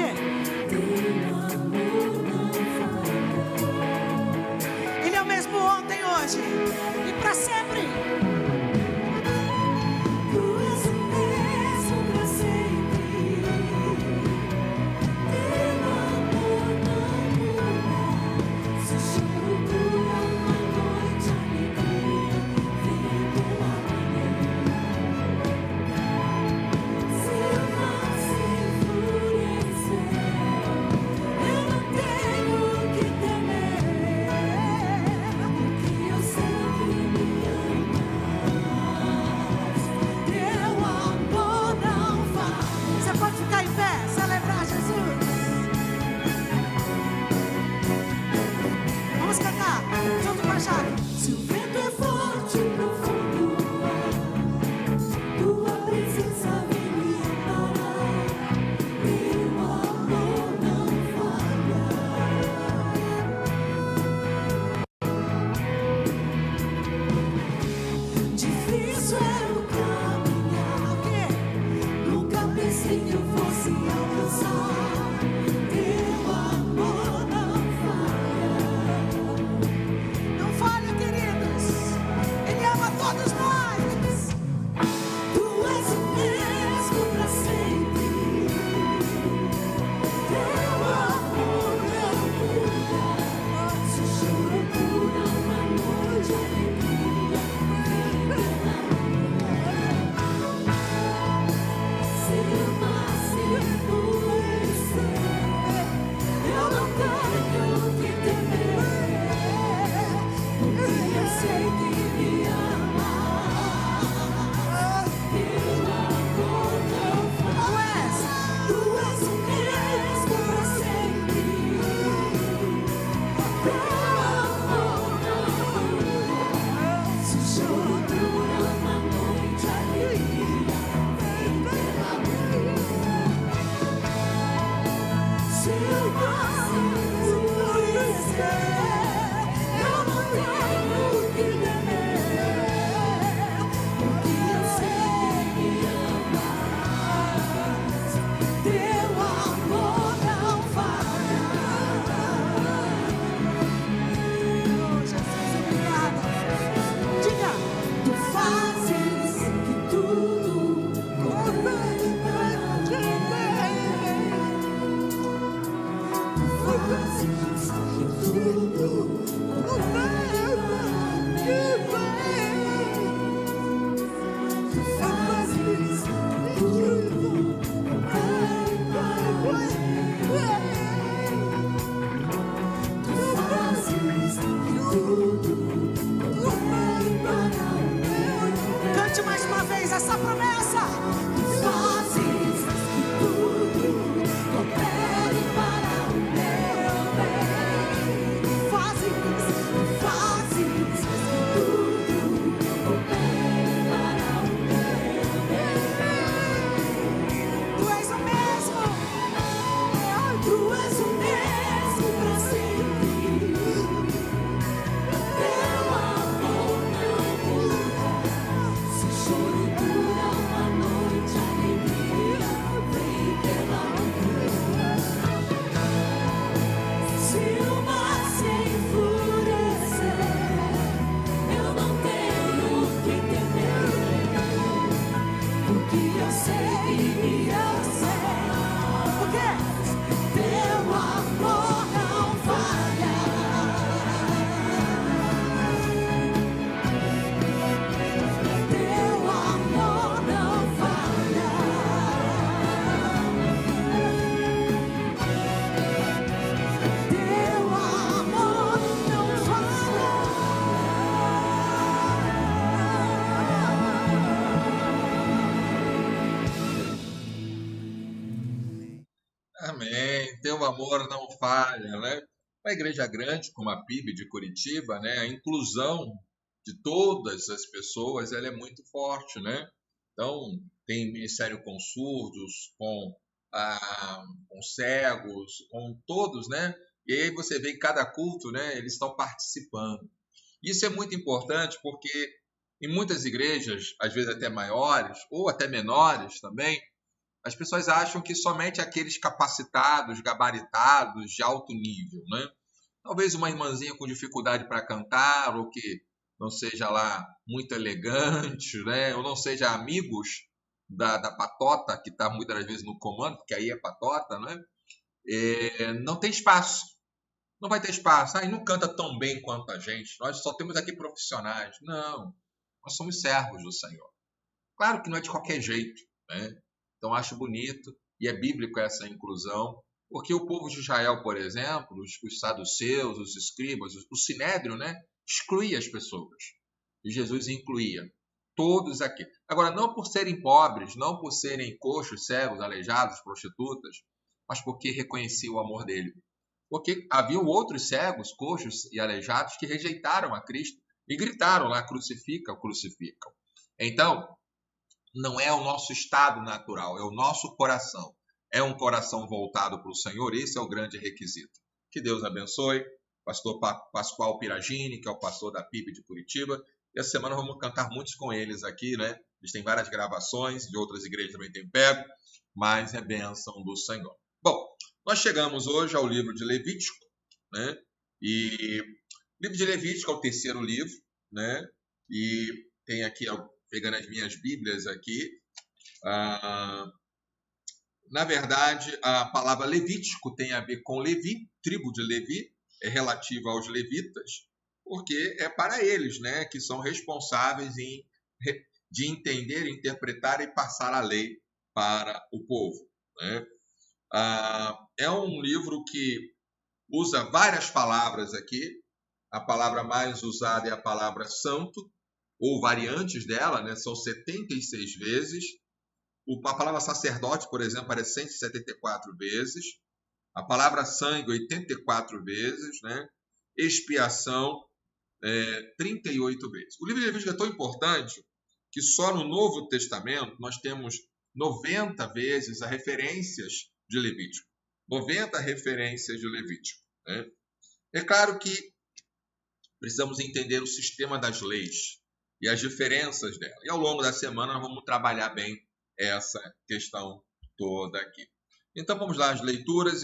Cante mais uma vez essa promessa. Fazes tudo, coopere para o meu bem. Fazes tudo, coopere para o meu bem. Tu és o mesmo, tu és o mesmo para sempre. Teu amor não muda. Se choro dura uma noite, alegria vem pela manhã. Se o mar se enfurecer, eu não tenho que temer, porque eu sei, o quê? Teu amor não falha. Teu amor não falha. Teu amor não falha. Amém. Teu amor não falha, né? Uma igreja grande como a PIB de Curitiba, né? A inclusão de todas as pessoas, ela é muito forte, né? Então, tem ministério com surdos, com cegos, com todos, né? E aí você vê em cada culto, né? Eles estão participando. Isso é muito importante porque em muitas igrejas, às vezes até maiores ou até menores também, as pessoas acham que somente aqueles capacitados, gabaritados, de alto nível, né? Talvez uma irmãzinha com dificuldade para cantar, ou que não seja lá muito elegante, né? Ou não seja amigos da patota, que está muitas das vezes no comando, porque aí é patota, né? Não tem espaço. Não vai ter espaço. E não canta tão bem quanto a gente. Nós só temos aqui profissionais. Não. Nós somos servos do Senhor. Claro que não é de qualquer jeito, né? Então, acho bonito e é bíblico essa inclusão, porque o povo de Israel, por exemplo, os saduceus, os escribas, o sinédrio, né, excluía as pessoas. E Jesus incluía todos aqui. Agora, não por serem pobres, não por serem coxos, cegos, aleijados, prostitutas, mas porque reconhecia o amor dele. Porque haviam outros cegos, coxos e aleijados que rejeitaram a Cristo e gritaram lá, crucificam, crucificam. Então, não é o nosso estado natural, é o nosso coração. É um coração voltado para o Senhor, esse é o grande requisito. Que Deus abençoe. Pastor Pascoal Piragini, que é o pastor da PIB de Curitiba. E essa semana vamos cantar muitos com eles aqui, né? Eles têm várias gravações, de outras igrejas também tem pego, mas é bênção do Senhor. Bom, nós chegamos hoje ao livro de Levítico, né? E o livro de Levítico é o terceiro livro, né? E tem aqui, pegando as minhas Bíblias aqui, na verdade, a palavra Levítico tem a ver com Levi, tribo de Levi, é relativa aos levitas, porque é para eles, né, que são responsáveis de entender, interpretar e passar a lei para o povo, né? É um livro que usa várias palavras aqui. A palavra mais usada é a palavra santo, ou variantes dela, né? São 76 vezes. A palavra sacerdote, por exemplo, aparece 174 vezes. A palavra sangue, 84 vezes, né? Expiação, 38 vezes. O livro de Levítico é tão importante que só no Novo Testamento nós temos 90 vezes as referências de Levítico. 90 referências de Levítico, né? É claro que precisamos entender o sistema das leis e as diferenças dela. E ao longo da semana nós vamos trabalhar bem essa questão toda aqui. Então vamos lá às leituras.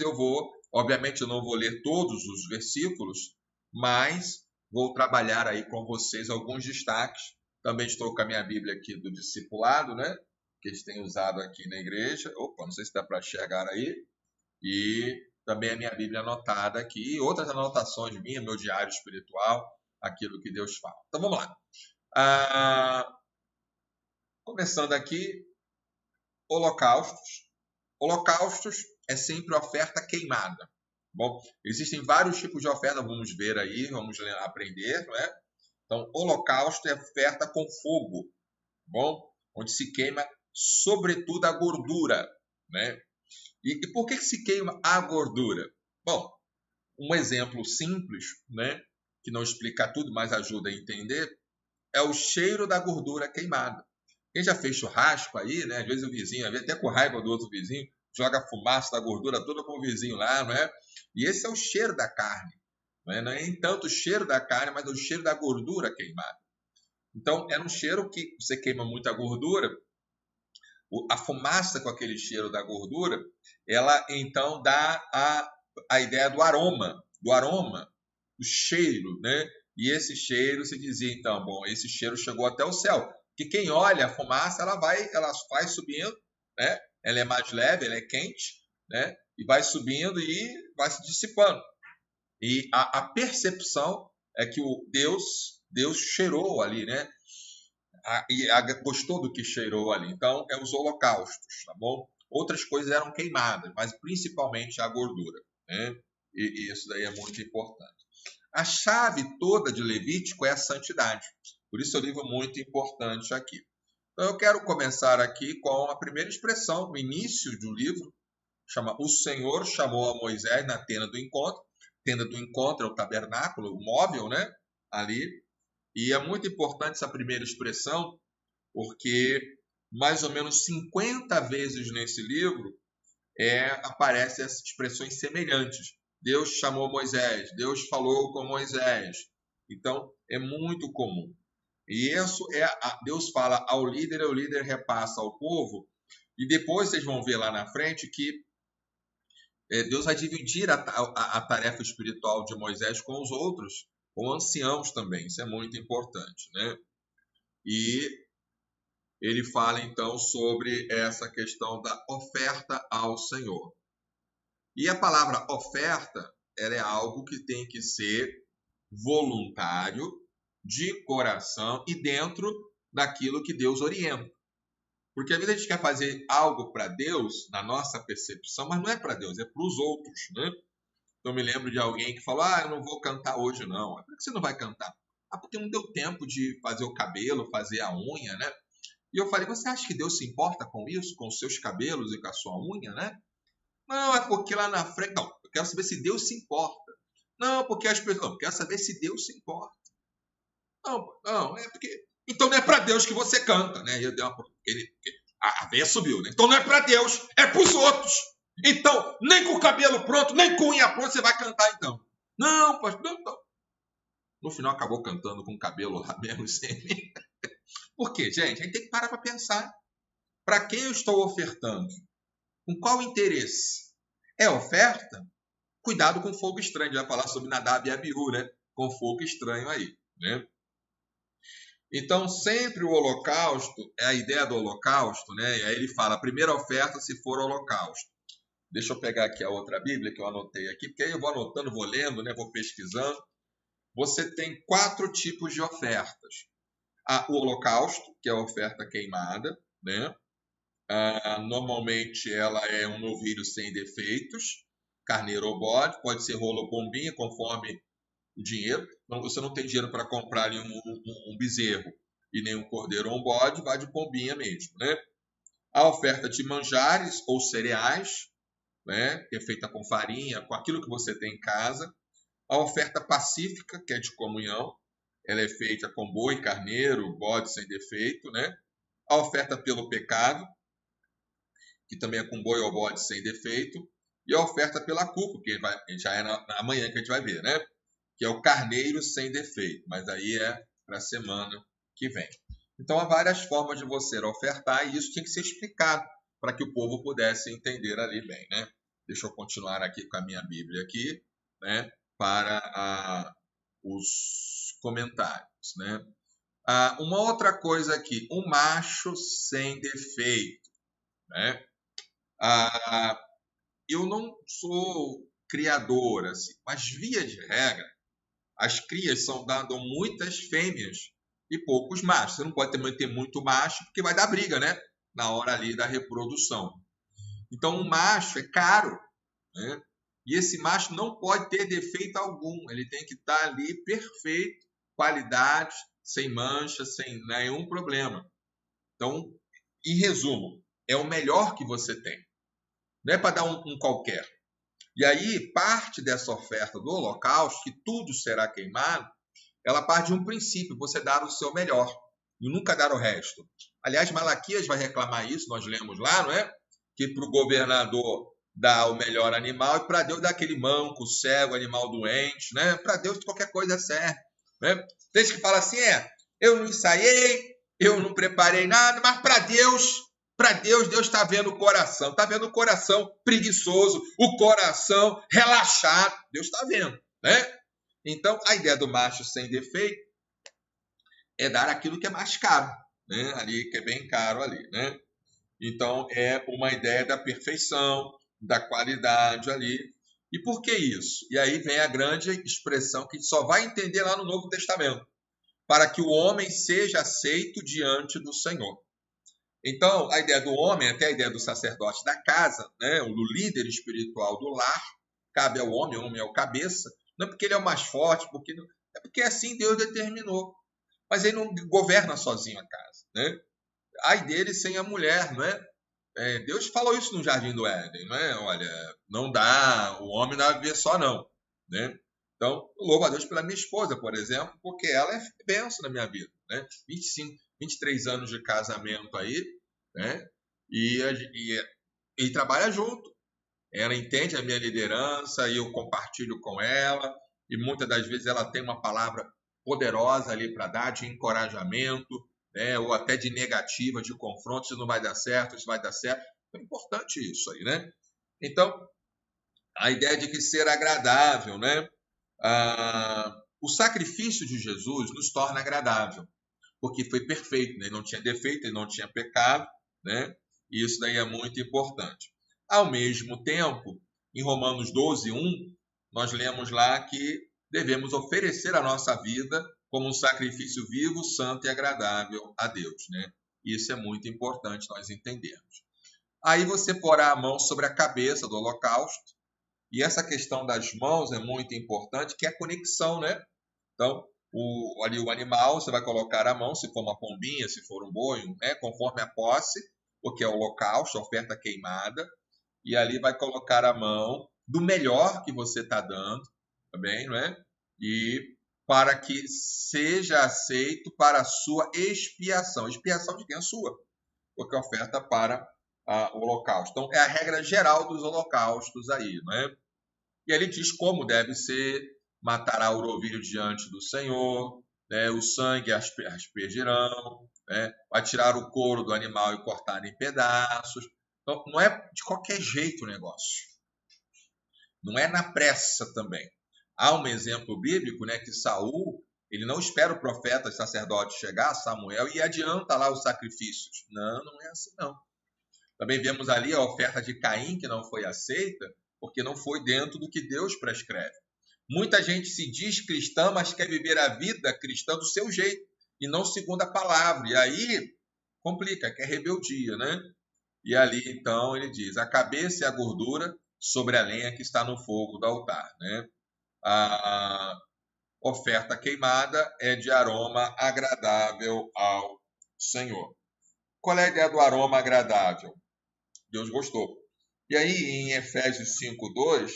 Obviamente eu não vou ler todos os versículos, mas vou trabalhar aí com vocês alguns destaques. Também estou com a minha Bíblia aqui do discipulado, né? Que eles têm usado aqui na igreja. Opa, não sei se dá para chegar aí. E também a minha Bíblia anotada aqui. E outras anotações minhas, meu diário espiritual, aquilo que Deus fala. Então vamos lá. Começando aqui, holocaustos. Holocaustos é sempre oferta queimada. Bom, existem vários tipos de oferta, vamos ver aí, vamos aprender, não é? Então, holocausto é oferta com fogo, bom? Onde se queima, sobretudo, a gordura, né? E por que se queima a gordura? Bom, um exemplo simples, né? Que não explica tudo, mas ajuda a entender, é o cheiro da gordura queimada. Quem já fez churrasco aí, né? Às vezes o vizinho, às vezes até com raiva do outro vizinho, joga a fumaça da gordura toda para o vizinho lá, não é? E esse é o cheiro da carne. Não é nem tanto o cheiro da carne, mas o cheiro da gordura queimada. Então, é um cheiro que você queima muita gordura, a fumaça com aquele cheiro da gordura, ela então dá a ideia do aroma, do cheiro, né? E esse cheiro se dizia, então, bom, esse cheiro chegou até o céu. Porque quem olha a fumaça, ela vai subindo, né? Ela é mais leve, ela é quente, né? E vai subindo e vai se dissipando. E a percepção é que Deus cheirou ali, né? Gostou do que cheirou ali. Então, é os holocaustos, tá bom? Outras coisas eram queimadas, mas principalmente a gordura, né? E isso daí é muito importante. A chave toda de Levítico é a santidade. Por isso é um livro muito importante aqui. Então, eu quero começar aqui com a primeira expressão, no início do livro, chama O Senhor chamou a Moisés na tenda do encontro. Tenda do encontro é o tabernáculo, o móvel, né? Ali. E é muito importante essa primeira expressão, porque mais ou menos 50 vezes nesse livro aparecem essas expressões semelhantes. Deus chamou Moisés, Deus falou com Moisés. Então, é muito comum. E isso Deus fala ao líder, e o líder repassa ao povo. E depois vocês vão ver lá na frente que Deus vai dividir a tarefa espiritual de Moisés com os outros, com anciãos também. Isso é muito importante, né? E ele fala então sobre essa questão da oferta ao Senhor. E a palavra oferta, ela é algo que tem que ser voluntário, de coração e dentro daquilo que Deus orienta. Porque às vezes a gente quer fazer algo para Deus, na nossa percepção, mas não é para Deus, é para os outros, né? Eu me lembro de alguém que falou, eu não vou cantar hoje não. Por que você não vai cantar? Porque não deu tempo de fazer o cabelo, fazer a unha, né? E eu falei, você acha que Deus se importa com isso, com os seus cabelos e com a sua unha, né? Não, é porque lá na frente... Não, eu quero saber se Deus se importa. Não, porque as pessoas... Não, eu quero saber se Deus se importa. Não, é porque... Então não é para Deus que você canta, né? E eu dei a veia subiu, né? Então não é para Deus, é para os outros. Então, nem com o cabelo pronto, nem com unha pronta você vai cantar, então. Não, pastor, não. No final acabou cantando com o cabelo lá mesmo, sem mim. Por quê, gente? A gente tem que parar para pensar. Para quem eu estou ofertando? Com qual interesse? É oferta? Cuidado com fogo estranho. A gente vai falar sobre Nadab e Abiú, né? Com fogo estranho aí, né? Então, sempre o holocausto, é a ideia do holocausto, né? E aí ele fala, a primeira oferta se for holocausto. Deixa eu pegar aqui a outra Bíblia que eu anotei aqui, porque aí eu vou anotando, vou lendo, né? Vou pesquisando. Você tem 4 tipos de ofertas. O holocausto, que é a oferta queimada, né? Normalmente ela é um novilho sem defeitos, carneiro ou bode, pode ser rolo ou pombinha, conforme o dinheiro. Então, você não tem dinheiro para comprar ali um bezerro e nem um cordeiro ou um bode, vai de pombinha mesmo, né? A oferta de manjares ou cereais, né? Que é feita com farinha, com aquilo que você tem em casa. A oferta pacífica, que é de comunhão, ela é feita com boi, carneiro, bode sem defeito, né? A oferta pelo pecado, que também é com boi ou bode sem defeito. E a oferta pela culpa, que já é amanhã que a gente vai ver, né? Que é o carneiro sem defeito, mas aí é para a semana que vem. Então, há várias formas de você ofertar e isso tinha que ser explicado para que o povo pudesse entender ali bem, né? Deixa eu continuar aqui com a minha Bíblia aqui, né? Para os comentários, né? Uma outra coisa aqui, um macho sem defeito, né? Eu não sou criador, assim, mas via de regra, as crias são dadas muitas fêmeas e poucos machos. Você não pode ter muito macho, porque vai dar briga, né? Na hora ali da reprodução. Então, um macho é caro, né? E esse macho não pode ter defeito algum. Ele tem que estar ali perfeito, qualidade, sem mancha, sem nenhum problema. Então, em resumo, é o melhor que você tem. Não é para dar um qualquer. E aí, parte dessa oferta do holocausto, que tudo será queimado, ela parte de um princípio, você dar o seu melhor e nunca dar o resto. Aliás, Malaquias vai reclamar isso, nós lemos lá, não é? Que para o governador dá o melhor animal e para Deus dá aquele manco, cego, animal doente, né? Para Deus qualquer coisa serve, né? Tem gente que fala assim, eu não ensaiei, eu não preparei nada, mas para Deus, Deus está vendo o coração, está vendo o coração preguiçoso, o coração relaxado, Deus está vendo, né? Então, a ideia do macho sem defeito é dar aquilo que é mais caro, né? Ali, que é bem caro ali, né? Então, é uma ideia da perfeição, da qualidade ali. E por que isso? E aí vem a grande expressão que a gente só vai entender lá no Novo Testamento. Para que o homem seja aceito diante do Senhor. Então, a ideia do homem, até a ideia do sacerdote da casa, né? O líder espiritual do lar, cabe ao homem, o homem é o cabeça. Não é porque ele é o mais forte, é porque assim Deus determinou. Mas ele não governa sozinho a casa, né? Ai dele sem a mulher, não é? Deus falou isso no Jardim do Éden, não é? Olha, não dá, o homem não vai viver só não, né? Então, louvo a Deus pela minha esposa, por exemplo, porque ela é bênção na minha vida, né? 23 anos de casamento aí, né? E trabalha junto. Ela entende a minha liderança e eu compartilho com ela. E muitas das vezes ela tem uma palavra poderosa ali para dar, de encorajamento, né? Ou até de negativa, de confronto, se não vai dar certo, se vai dar certo. É importante isso aí, né? Então, a ideia de que ser agradável, né? O sacrifício de Jesus nos torna agradável, porque foi perfeito, né? Ele não tinha defeito, ele não tinha pecado, né? E isso daí é muito importante. Ao mesmo tempo, em Romanos 12:1, nós lemos lá que devemos oferecer a nossa vida como um sacrifício vivo, santo e agradável a Deus, né? Isso é muito importante nós entendermos. Aí você porá a mão sobre a cabeça do holocausto, e essa questão das mãos é muito importante, que é a conexão, né? Então, ali o animal, você vai colocar a mão, se for uma pombinha, se for um boi, né? Conforme a posse, porque é o holocausto, a oferta queimada, e ali vai colocar a mão do melhor que você está dando, também, não é? E para que seja aceito para a sua expiação. Expiação de quem? A sua, porque é oferta para o holocausto. Então, é a regra geral dos holocaustos aí, não é? E ele diz como deve ser: matará o novilho diante do Senhor, né? O sangue aspergirão, né? Vai tirar o couro do animal e cortar em pedaços. Então, não é de qualquer jeito o negócio. Não é na pressa também. Há um exemplo bíblico, né, que Saul, ele não espera o profeta, o sacerdote chegar, Samuel, e adianta lá os sacrifícios. Não é assim não. Também vemos ali a oferta de Caim, que não foi aceita, porque não foi dentro do que Deus prescreve. Muita gente se diz cristã, mas quer viver a vida cristã do seu jeito, e não segundo a palavra. E aí complica, que é rebeldia, né? E ali, então, ele diz: a cabeça e a gordura sobre a lenha que está no fogo do altar, né? A oferta queimada é de aroma agradável ao Senhor. Qual é a ideia do aroma agradável? Deus gostou. E aí, em Efésios 5:2,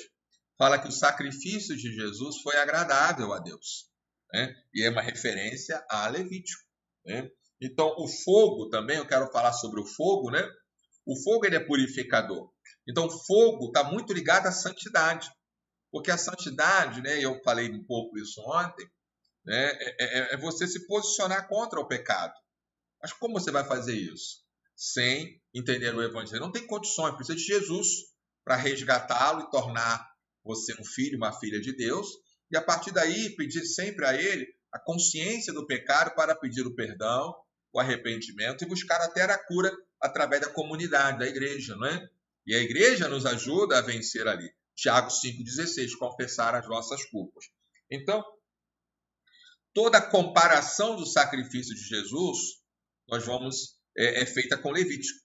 fala que o sacrifício de Jesus foi agradável a Deus, né? E é uma referência a Levítico, né? Então, o fogo também, eu quero falar sobre o fogo, né? O fogo ele é purificador. Então, o fogo está muito ligado à santidade. Porque a santidade, né, eu falei um pouco isso ontem, né, é você se posicionar contra o pecado. Mas como você vai fazer isso? Sem entender o Evangelho. Não tem condições, precisa de Jesus para resgatá-lo e tornar você um filho, uma filha de Deus. E a partir daí, pedir sempre a Ele a consciência do pecado para pedir o perdão, o arrependimento e buscar até a cura através da comunidade, da igreja, não é? E a igreja nos ajuda a vencer ali. Tiago 5,16, confessar as vossas culpas. Então, toda a comparação do sacrifício de Jesus, nós vamos, é feita com Levítico,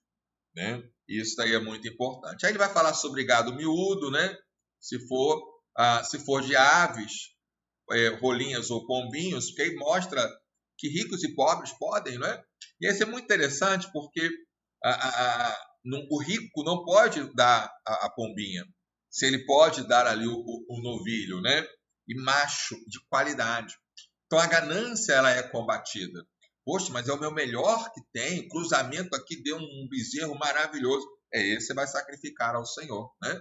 né? Isso daí é muito importante. Aí ele vai falar sobre gado miúdo, né? Se for de aves, rolinhas ou pombinhos, que aí mostra que ricos e pobres podem, não é? E isso é muito interessante porque o rico não pode dar a pombinha, se ele pode dar ali o novilho, né? E macho de qualidade. Então a ganância ela é combatida. Poxa, mas é o meu melhor que tem, cruzamento aqui deu um bezerro maravilhoso. Esse você vai sacrificar ao Senhor, né?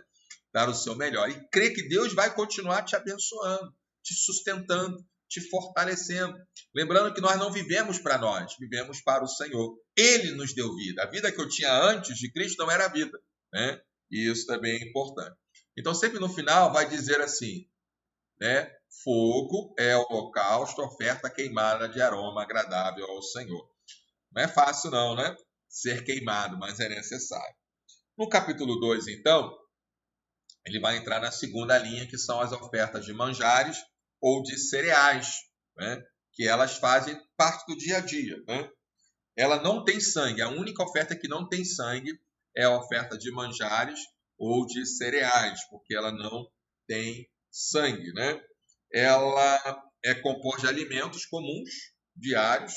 Dar o seu melhor. E crer que Deus vai continuar te abençoando, te sustentando, te fortalecendo. Lembrando que nós não vivemos para nós, vivemos para o Senhor. Ele nos deu vida. A vida que eu tinha antes de Cristo não era vida, né? E isso também é importante. Então, sempre no final vai dizer assim, né? Fogo é holocausto, oferta queimada de aroma agradável ao Senhor. Não é fácil não, né? Ser queimado, mas é necessário. No capítulo 2, então, ele vai entrar na segunda linha, que são as ofertas de manjares ou de cereais, né? Que elas fazem parte do dia a dia, né? Ela não tem sangue. A única oferta que não tem sangue é a oferta de manjares ou de cereais, porque ela não tem sangue, né? Ela é composta de alimentos comuns, diários,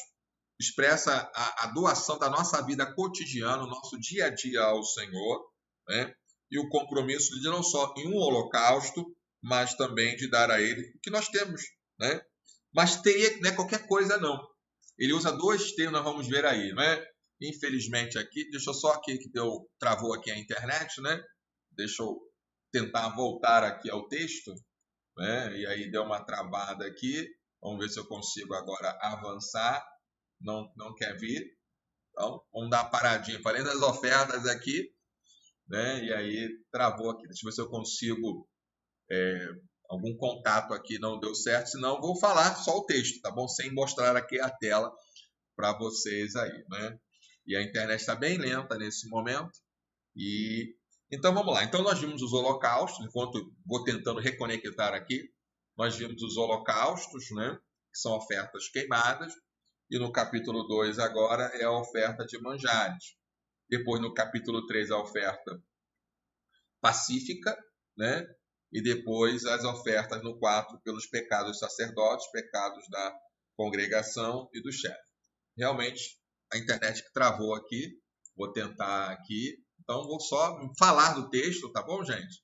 expressa a doação da nossa vida cotidiana, o nosso dia a dia ao Senhor, né? E o compromisso de não só em um holocausto, mas também de dar a Ele o que nós temos, né? Mas teria, não é qualquer coisa, não. Ele usa dois termos, nós vamos ver aí, né? Infelizmente aqui, deixa eu só aqui que travou aqui a internet, né? Deixa eu tentar voltar aqui ao texto, né? E aí deu uma travada aqui. Vamos ver se eu consigo agora avançar. Não quer vir. Então, vamos dar uma paradinha. Falei das ofertas aqui, né? E aí travou aqui. Deixa eu ver se eu consigo algum contato aqui, não deu certo, senão vou falar só o texto, tá bom? Sem mostrar aqui a tela para vocês aí, né? E a internet está bem lenta nesse momento. Então vamos lá. Então nós vimos os holocaustos, enquanto vou tentando reconectar aqui, nós vimos os holocaustos, né? Que são ofertas queimadas. E no capítulo 2 agora é a oferta de manjares. Depois no capítulo 3 a oferta pacífica, né? E depois as ofertas no 4 pelos pecados dos sacerdotes, pecados da congregação e do chefe. Realmente, a internet que travou aqui, vou tentar aqui. Então, vou só falar do texto, tá bom, gente?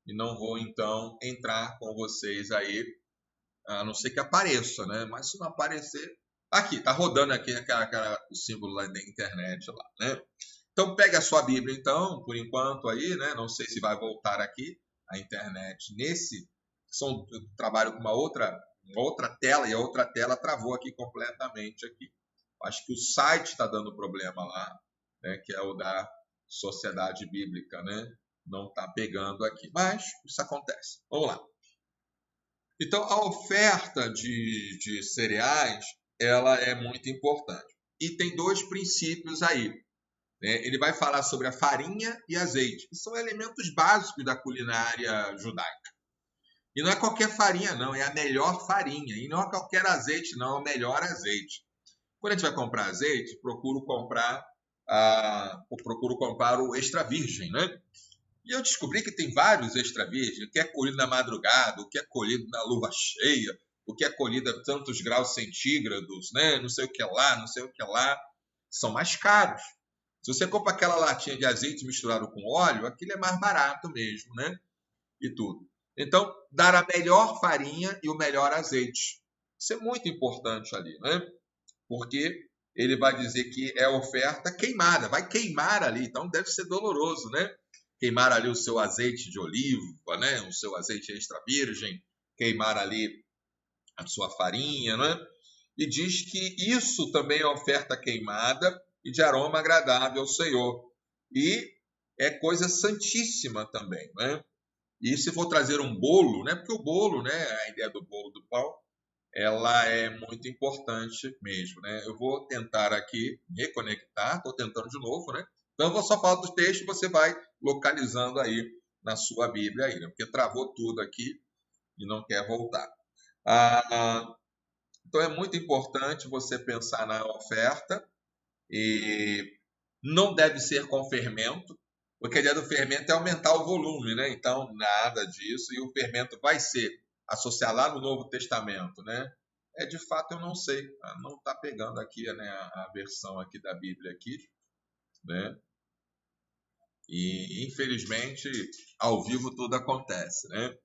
E não vou, então, entrar com vocês aí, a não ser que apareça, né? Mas se não aparecer... Aqui, tá rodando aqui o símbolo lá da internet, lá, né? Então, pega a sua Bíblia, então, por enquanto aí, né? Não sei se vai voltar aqui a internet eu trabalho com uma outra tela, e a outra tela travou aqui completamente aqui. Acho que o site está dando problema lá, né? Que é o da Sociedade Bíblica, né? Não está pegando aqui, mas isso acontece. Vamos lá. Então, a oferta de cereais, ela é muito importante. E tem dois princípios aí, né? Ele vai falar sobre a farinha e azeite, que são elementos básicos da culinária judaica. E não é qualquer farinha, não, é a melhor farinha. E não é qualquer azeite, não, é o melhor azeite. Quando a gente vai comprar azeite, procuro comprar o extra virgem, né? E eu descobri que tem vários extra virgem, o que é colhido na madrugada, o que é colhido na lua cheia, o que é colhido a tantos graus centígrados, né? Não sei o que lá, não sei o que lá. São mais caros. Se você compra aquela latinha de azeite misturado com óleo, aquilo é mais barato mesmo, né? E tudo. Então, dar a melhor farinha e o melhor azeite. Isso é muito importante ali, né? Porque ele vai dizer que é oferta queimada, vai queimar ali, então deve ser doloroso, né? Queimar ali o seu azeite de oliva, né? O seu azeite extra virgem, queimar ali a sua farinha, né? E diz que isso também é oferta queimada e de aroma agradável ao Senhor. E é coisa santíssima também, né? E se for trazer um bolo, né? Porque o bolo, né? A ideia do bolo do pão, ela é muito importante mesmo, né? Eu vou tentar aqui reconectar, estou tentando de novo, né? Então eu vou só falar do texto e você vai localizando aí na sua Bíblia aí, né? Porque travou tudo aqui e não quer voltar. Então é muito importante você pensar na oferta e não deve ser com fermento, porque a ideia do fermento é aumentar o volume, né? Então nada disso, e o fermento vai ser associado lá no Novo Testamento, né? De fato eu não sei, não está pegando aqui, né, a versão aqui da Bíblia aqui, né? E infelizmente ao vivo tudo acontece, né?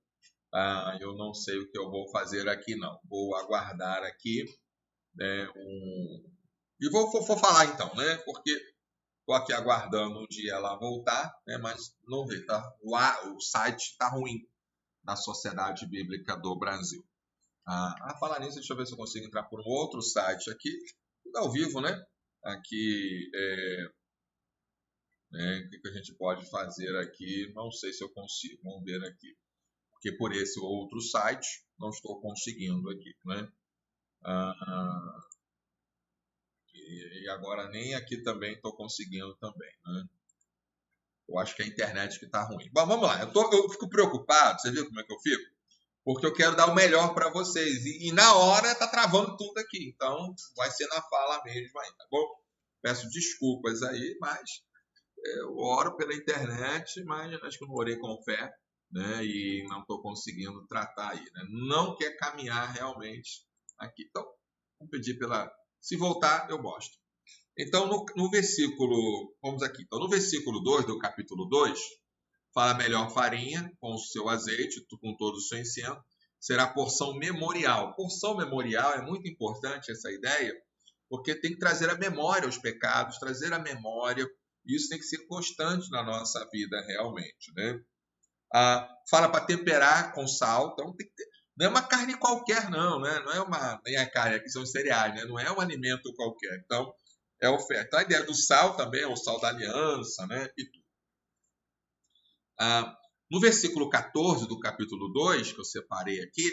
Eu não sei o que eu vou fazer aqui não, vou aguardar aqui, né, e vou falar então, né? Porque estou aqui aguardando um dia ela voltar, né? Mas não vê, tá? O site está ruim na Sociedade Bíblica do Brasil. Falar nisso, deixa eu ver se eu consigo entrar por um outro site aqui, tudo ao vivo, né? Aqui, o que a gente pode fazer aqui? Não sei se eu consigo, vamos ver aqui. Porque por esse outro site não estou conseguindo aqui, né? E agora nem aqui também estou conseguindo também, né? Eu acho que é a internet que está ruim. Bom, vamos lá, eu fico preocupado, você viu como é que eu fico? Porque eu quero dar o melhor para vocês. E na hora está travando tudo aqui. Então, vai ser na fala mesmo aí, tá bom? Peço desculpas aí, mas eu oro pela internet, mas acho que eu não orei com fé, né? E não estou conseguindo tratar aí, né? Não quer caminhar realmente aqui. Então, vamos pedir se voltar, eu mostro. Então, no versículo, vamos aqui. Então, no versículo 2 do capítulo 2, fala melhor farinha com o seu azeite, com todo o seu incenso, será porção memorial. Porção memorial é muito importante essa ideia, porque tem que trazer a memória os pecados, trazer a memória, e isso tem que ser constante na nossa vida realmente, né? Fala para temperar com sal, então tem que ter, não é uma carne qualquer não, né? Não é nem a carne, aqui são cereais, né? Não é um alimento qualquer, então é oferta. Então, a ideia do sal também é o sal da aliança, né? E tudo. No versículo 14 do capítulo 2, que eu separei aqui,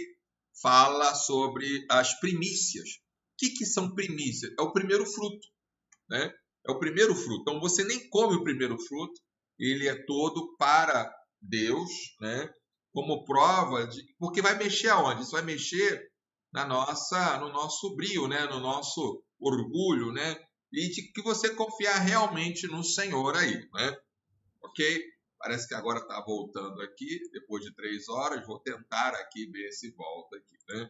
fala sobre as primícias. O que são primícias? É o primeiro fruto, né? É o primeiro fruto. Então, você nem come o primeiro fruto, ele é todo para Deus, né? Como prova porque vai mexer aonde? Isso vai mexer no nosso brio, né? No nosso orgulho, né? E de que você confiar realmente no Senhor aí, né? Ok? Parece que agora está voltando aqui, depois de 3 horas. Vou tentar aqui ver se volta aqui, né?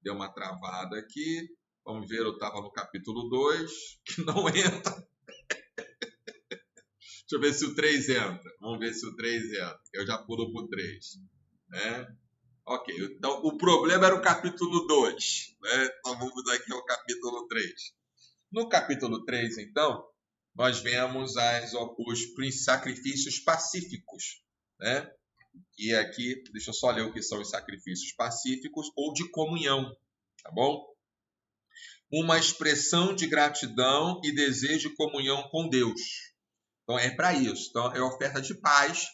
Deu uma travada aqui. Vamos ver, eu estava no capítulo 2, que não entra. Deixa eu ver se o 3 entra. Vamos ver se o 3 entra. Eu já pulo para o 3. Né? Ok, então o problema era o capítulo 2. Né? Então vamos aqui ao capítulo 3. No capítulo 3, então, nós vemos os sacrifícios pacíficos, né? E aqui, deixa eu só ler o que são os sacrifícios pacíficos ou de comunhão, tá bom? Uma expressão de gratidão e desejo de comunhão com Deus. Então, é para isso. Então, é oferta de paz,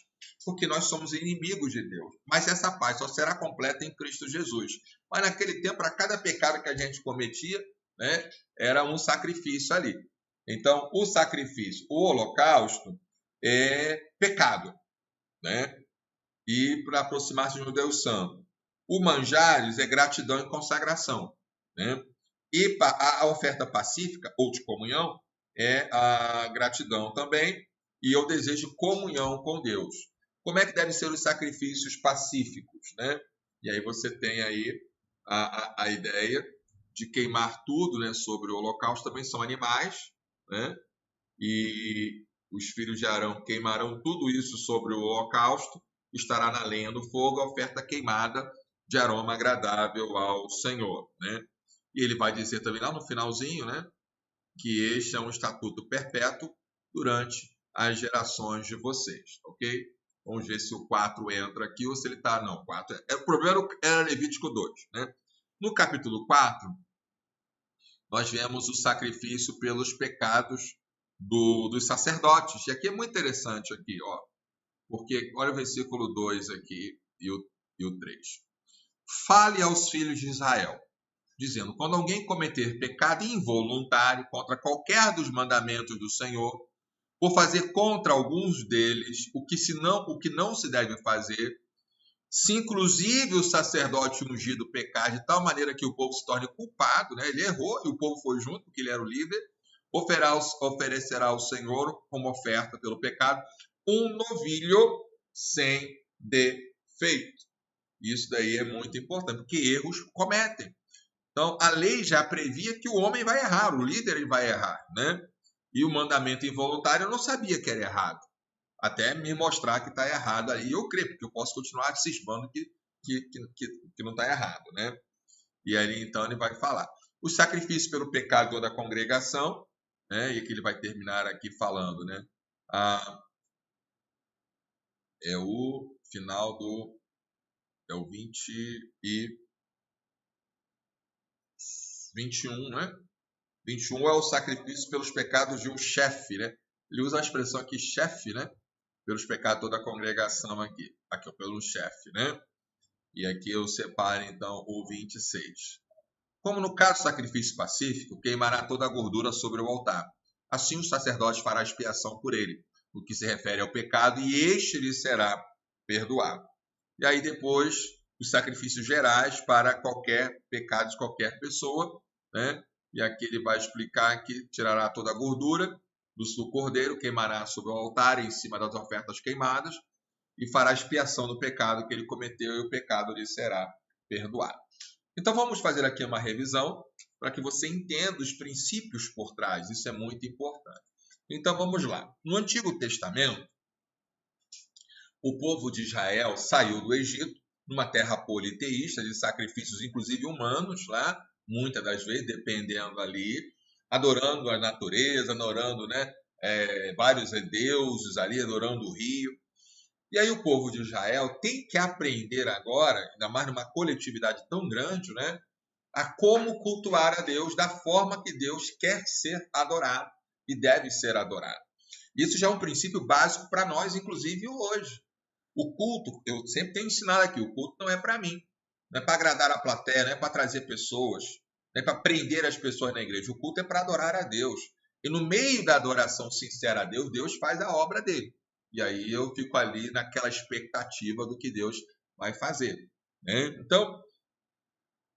porque nós somos inimigos de Deus. Mas essa paz só será completa em Cristo Jesus. Mas naquele tempo, para cada pecado que a gente cometia, né, era um sacrifício ali. Então, o sacrifício, o holocausto, é pecado, né? E para aproximar-se de um Deus santo. O manjares é gratidão e consagração, né? E a oferta pacífica, ou de comunhão, é a gratidão também, e eu desejo comunhão com Deus. Como é que devem ser os sacrifícios pacíficos, né? E aí você tem aí a ideia de queimar tudo, né, sobre o holocausto. Também são animais, né? E os filhos de Arão queimarão tudo isso sobre o holocausto, estará na lenha do fogo a oferta queimada de aroma agradável ao Senhor, né? E ele vai dizer também lá no finalzinho, né? que este é um estatuto perpétuo durante as gerações de vocês, ok? Vamos ver se o 4 entra aqui ou se ele está... Não, 4... O problema era Levítico 2, né? No capítulo 4, nós vemos o sacrifício pelos pecados dos sacerdotes. E aqui é muito interessante, aqui, ó, porque olha o versículo 2 aqui e o 3. Fale aos filhos de Israel, dizendo: quando alguém cometer pecado involuntário contra qualquer dos mandamentos do Senhor, por fazer contra alguns deles o que não se deve fazer, se inclusive o sacerdote ungido pecar de tal maneira que o povo se torne culpado, né? Ele errou e o povo foi junto, porque ele era o líder, oferecerá ao Senhor como oferta pelo pecado um novilho sem defeito. Isso daí é muito importante, porque erros cometem. Então, a lei já previa que o homem vai errar, o líder ele vai errar, né? E o mandamento involuntário eu não sabia que era errado, até me mostrar que está errado aí. Eu creio, porque eu posso continuar cismando que não está errado, né? E aí, então, ele vai falar. O sacrifício pelo pecado da congregação, né? E aqui ele vai terminar aqui falando, né? É o final do... É o 21, né? 21 é o sacrifício pelos pecados de um chefe, né? Ele usa a expressão aqui, chefe, né? Pelos pecados da congregação aqui. Aqui, ó, pelo chefe, né? E aqui eu separo, então, o 26. Como no caso do sacrifício pacífico, queimará toda a gordura sobre o altar. Assim o sacerdote fará expiação por ele, no que se refere ao pecado, e este lhe será perdoado. E aí depois, os sacrifícios gerais para qualquer pecado de qualquer pessoa, né? E aqui ele vai explicar que tirará toda a gordura do cordeiro, queimará sobre o altar em cima das ofertas queimadas e fará expiação do pecado que ele cometeu e o pecado lhe será perdoado. Então vamos fazer aqui uma revisão para que você entenda os princípios por trás. Isso é muito importante. Então vamos lá. No Antigo Testamento, o povo de Israel saiu do Egito, numa terra politeísta, de sacrifícios inclusive humanos lá, muitas das vezes, dependendo ali, adorando a natureza, adorando, né, vários deuses ali, adorando o rio. E aí o povo de Israel tem que aprender agora, ainda mais numa coletividade tão grande, né, a como cultuar a Deus da forma que Deus quer ser adorado e deve ser adorado. Isso já é um princípio básico para nós, inclusive hoje. O culto, eu sempre tenho ensinado aqui, o culto não é para mim. Não é para agradar a plateia, não é para trazer pessoas, não é para prender as pessoas na igreja. O culto é para adorar a Deus. E no meio da adoração sincera a Deus, Deus faz a obra dele. E aí eu fico ali naquela expectativa do que Deus vai fazer, né? Então,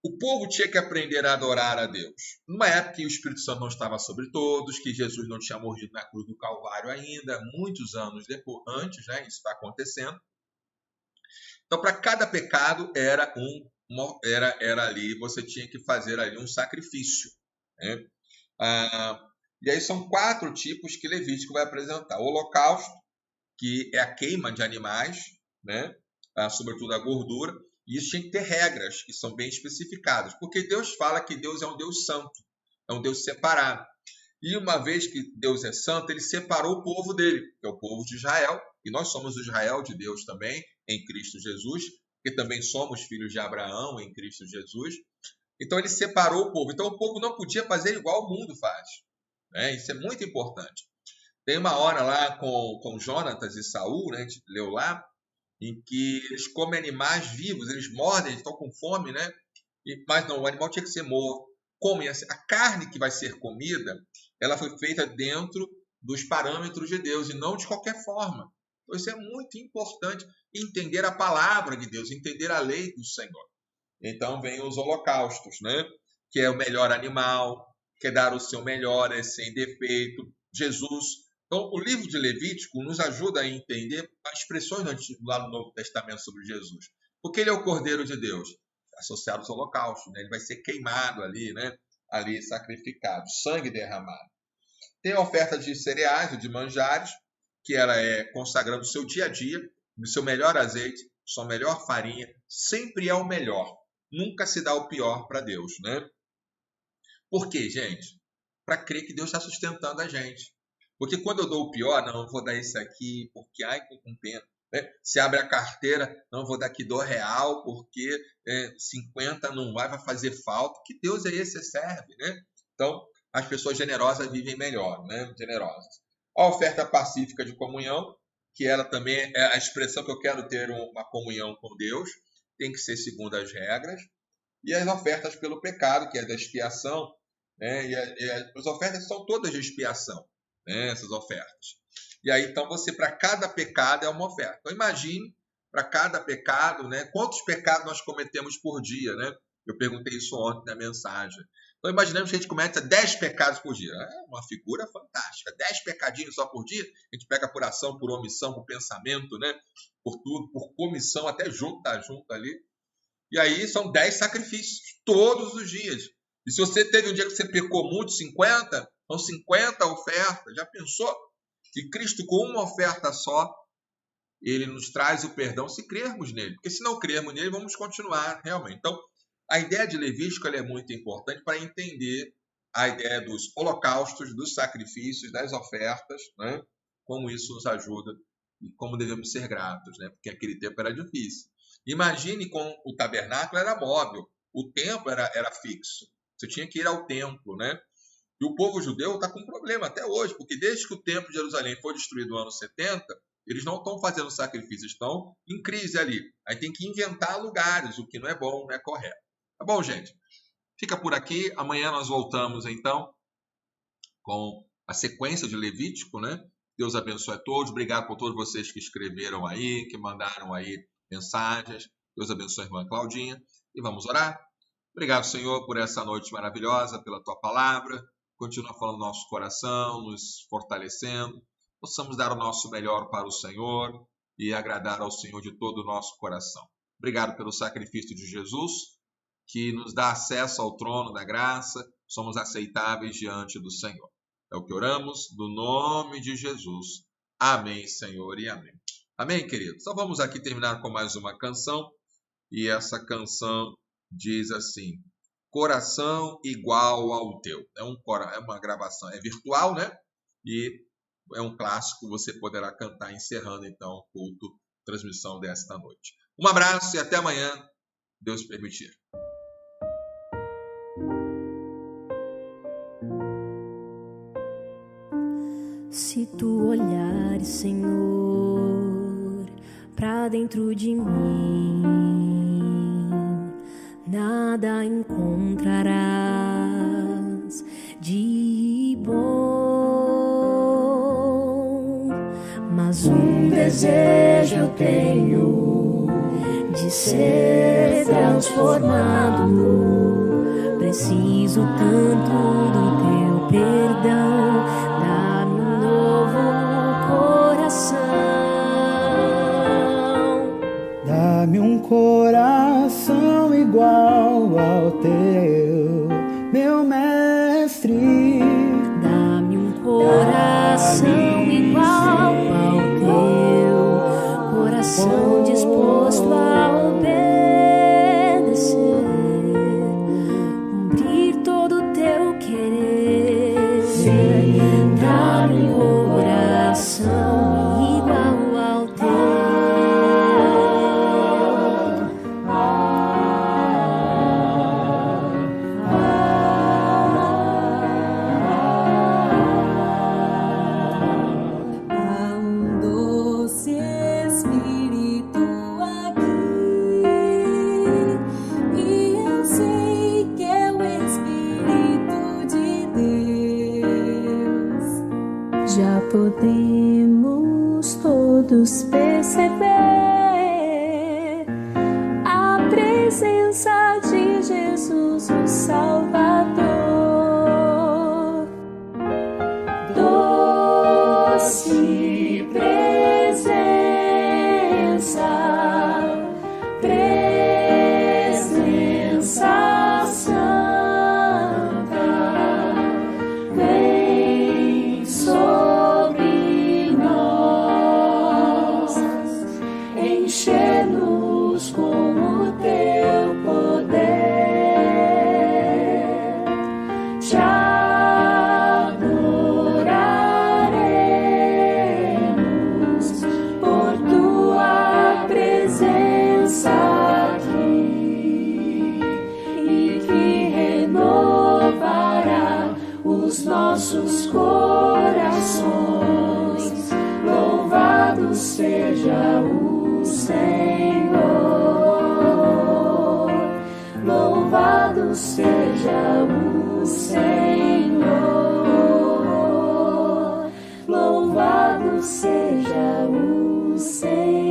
o povo tinha que aprender a adorar a Deus. Numa época que o Espírito Santo não estava sobre todos, que Jesus não tinha morrido na cruz do Calvário ainda, muitos anos depois, antes, né? Isso está acontecendo. Então, para cada pecado era ali, você tinha que fazer ali um sacrifício, né? E aí são 4 tipos que Levítico vai apresentar. O holocausto, que é a queima de animais, né? Sobretudo a gordura. E isso tinha que ter regras que são bem especificadas, porque Deus fala que Deus é um Deus santo, é um Deus separado. E uma vez que Deus é santo, ele separou o povo dele, que é o povo de Israel, e nós somos o Israel de Deus também, em Cristo Jesus, porque também somos filhos de Abraão em Cristo Jesus. Então ele separou o povo. Então o povo não podia fazer igual o mundo faz, né? Isso é muito importante. Tem uma hora lá com Jonatas e Saul, né? A gente leu lá, em que eles comem animais vivos, eles mordem, eles estão com fome, né? Mas não, o animal tinha que ser morto. Comem a carne que vai ser comida, ela foi feita dentro dos parâmetros de Deus e não de qualquer forma. Então isso é muito importante, entender a palavra de Deus, entender a lei do Senhor. Então vem os holocaustos, né? Que é o melhor animal, que é dar o seu melhor, é sem defeito. Jesus. Então, o livro de Levítico nos ajuda a entender as expressões lá no Novo Testamento sobre Jesus. Porque ele é o Cordeiro de Deus, associado aos holocaustos, né? Ele vai ser queimado ali, né? Ali sacrificado, sangue derramado. Tem a oferta de cereais, de manjares, que ela é consagrando o seu dia a dia, o seu melhor azeite, sua melhor farinha, sempre é o melhor. Nunca se dá o pior para Deus, né? Por quê, gente? para crer que Deus está sustentando a gente. Porque quando eu dou o pior, não, eu vou dar esse aqui porque, ai, com pena. Né? Se abre a carteira, não, eu vou dar aqui R$2 porque 50 não vai fazer falta. Que Deus é esse que serve, né? Então, as pessoas generosas vivem melhor, né? Generosas. A oferta pacífica de comunhão, que ela também é a expressão que eu quero ter uma comunhão com Deus, tem que ser segundo as regras. E as ofertas pelo pecado, que é da expiação, né? As ofertas são todas de expiação, né? Essas ofertas. E aí, então, para cada pecado é uma oferta. Então, imagine, para cada pecado, né? Quantos pecados nós cometemos por dia, né? Eu perguntei isso ontem na mensagem. Então, imaginemos que a gente comete 10 pecados por dia. É uma figura fantástica. 10 pecadinhos só por dia. A gente pega por ação, por omissão, por pensamento, né? Por tudo, por comissão, até junto ali. E aí são 10 sacrifícios, todos os dias. E se você teve um dia que você pecou muito, 50, são 50 ofertas. Já pensou? E Cristo, com uma oferta só, ele nos traz o perdão se crermos nele. Porque se não crermos nele, vamos continuar realmente. Então, a ideia de Levítico ela é muito importante para entender a ideia dos holocaustos, dos sacrifícios, das ofertas, né? Como isso nos ajuda e como devemos ser gratos, né? Porque aquele tempo era difícil. Imagine com o tabernáculo era móvel, o templo era fixo. Você tinha que ir ao templo, né? E o povo judeu está com um problema até hoje, porque desde que o templo de Jerusalém foi destruído no ano 70, eles não estão fazendo sacrifício, estão em crise ali. Aí tem que inventar lugares, o que não é bom, não é correto. Tá bom, gente? Fica por aqui. Amanhã nós voltamos, então, com a sequência de Levítico, né? Deus abençoe a todos. Obrigado por todos vocês que escreveram aí, que mandaram aí mensagens. Deus abençoe a irmã Claudinha. E vamos orar. Obrigado, Senhor, por essa noite maravilhosa, pela Tua palavra. Continua falando no nosso coração, nos fortalecendo. Possamos dar o nosso melhor para o Senhor e agradar ao Senhor de todo o nosso coração. Obrigado pelo sacrifício de Jesus, que nos dá acesso ao trono da graça. Somos aceitáveis diante do Senhor. É o que oramos, no nome de Jesus. Amém, Senhor, e amém. Amém, queridos? Então vamos aqui terminar com mais uma canção. E essa canção diz assim: Coração igual ao teu. É uma gravação, é virtual, né? E é um clássico, você poderá cantar encerrando então o culto, transmissão desta noite. Um abraço e até amanhã, Deus permitir. Se tu olhares, Senhor, pra dentro de mim, nada encontrarás de bom, mas um desejo eu tenho de ser transformado. Preciso tanto do teu perdão, dá-me um novo coração. Dá-me um coração igual ao teu, meu mestre. Dá-me um coração igual ao teu, coração disposto a obedecer, cumprir todo o teu querer. Dá-me um coração igual ao teu. Há um doce Espírito aqui, e eu sei que é o Espírito de Deus. Já podemos todos perceber a presença de Jesus, o Salvador. Doce presença santa, vem sobre nós, nossos corações. Louvado seja o Senhor. Louvado seja o Senhor. Louvado seja o Senhor.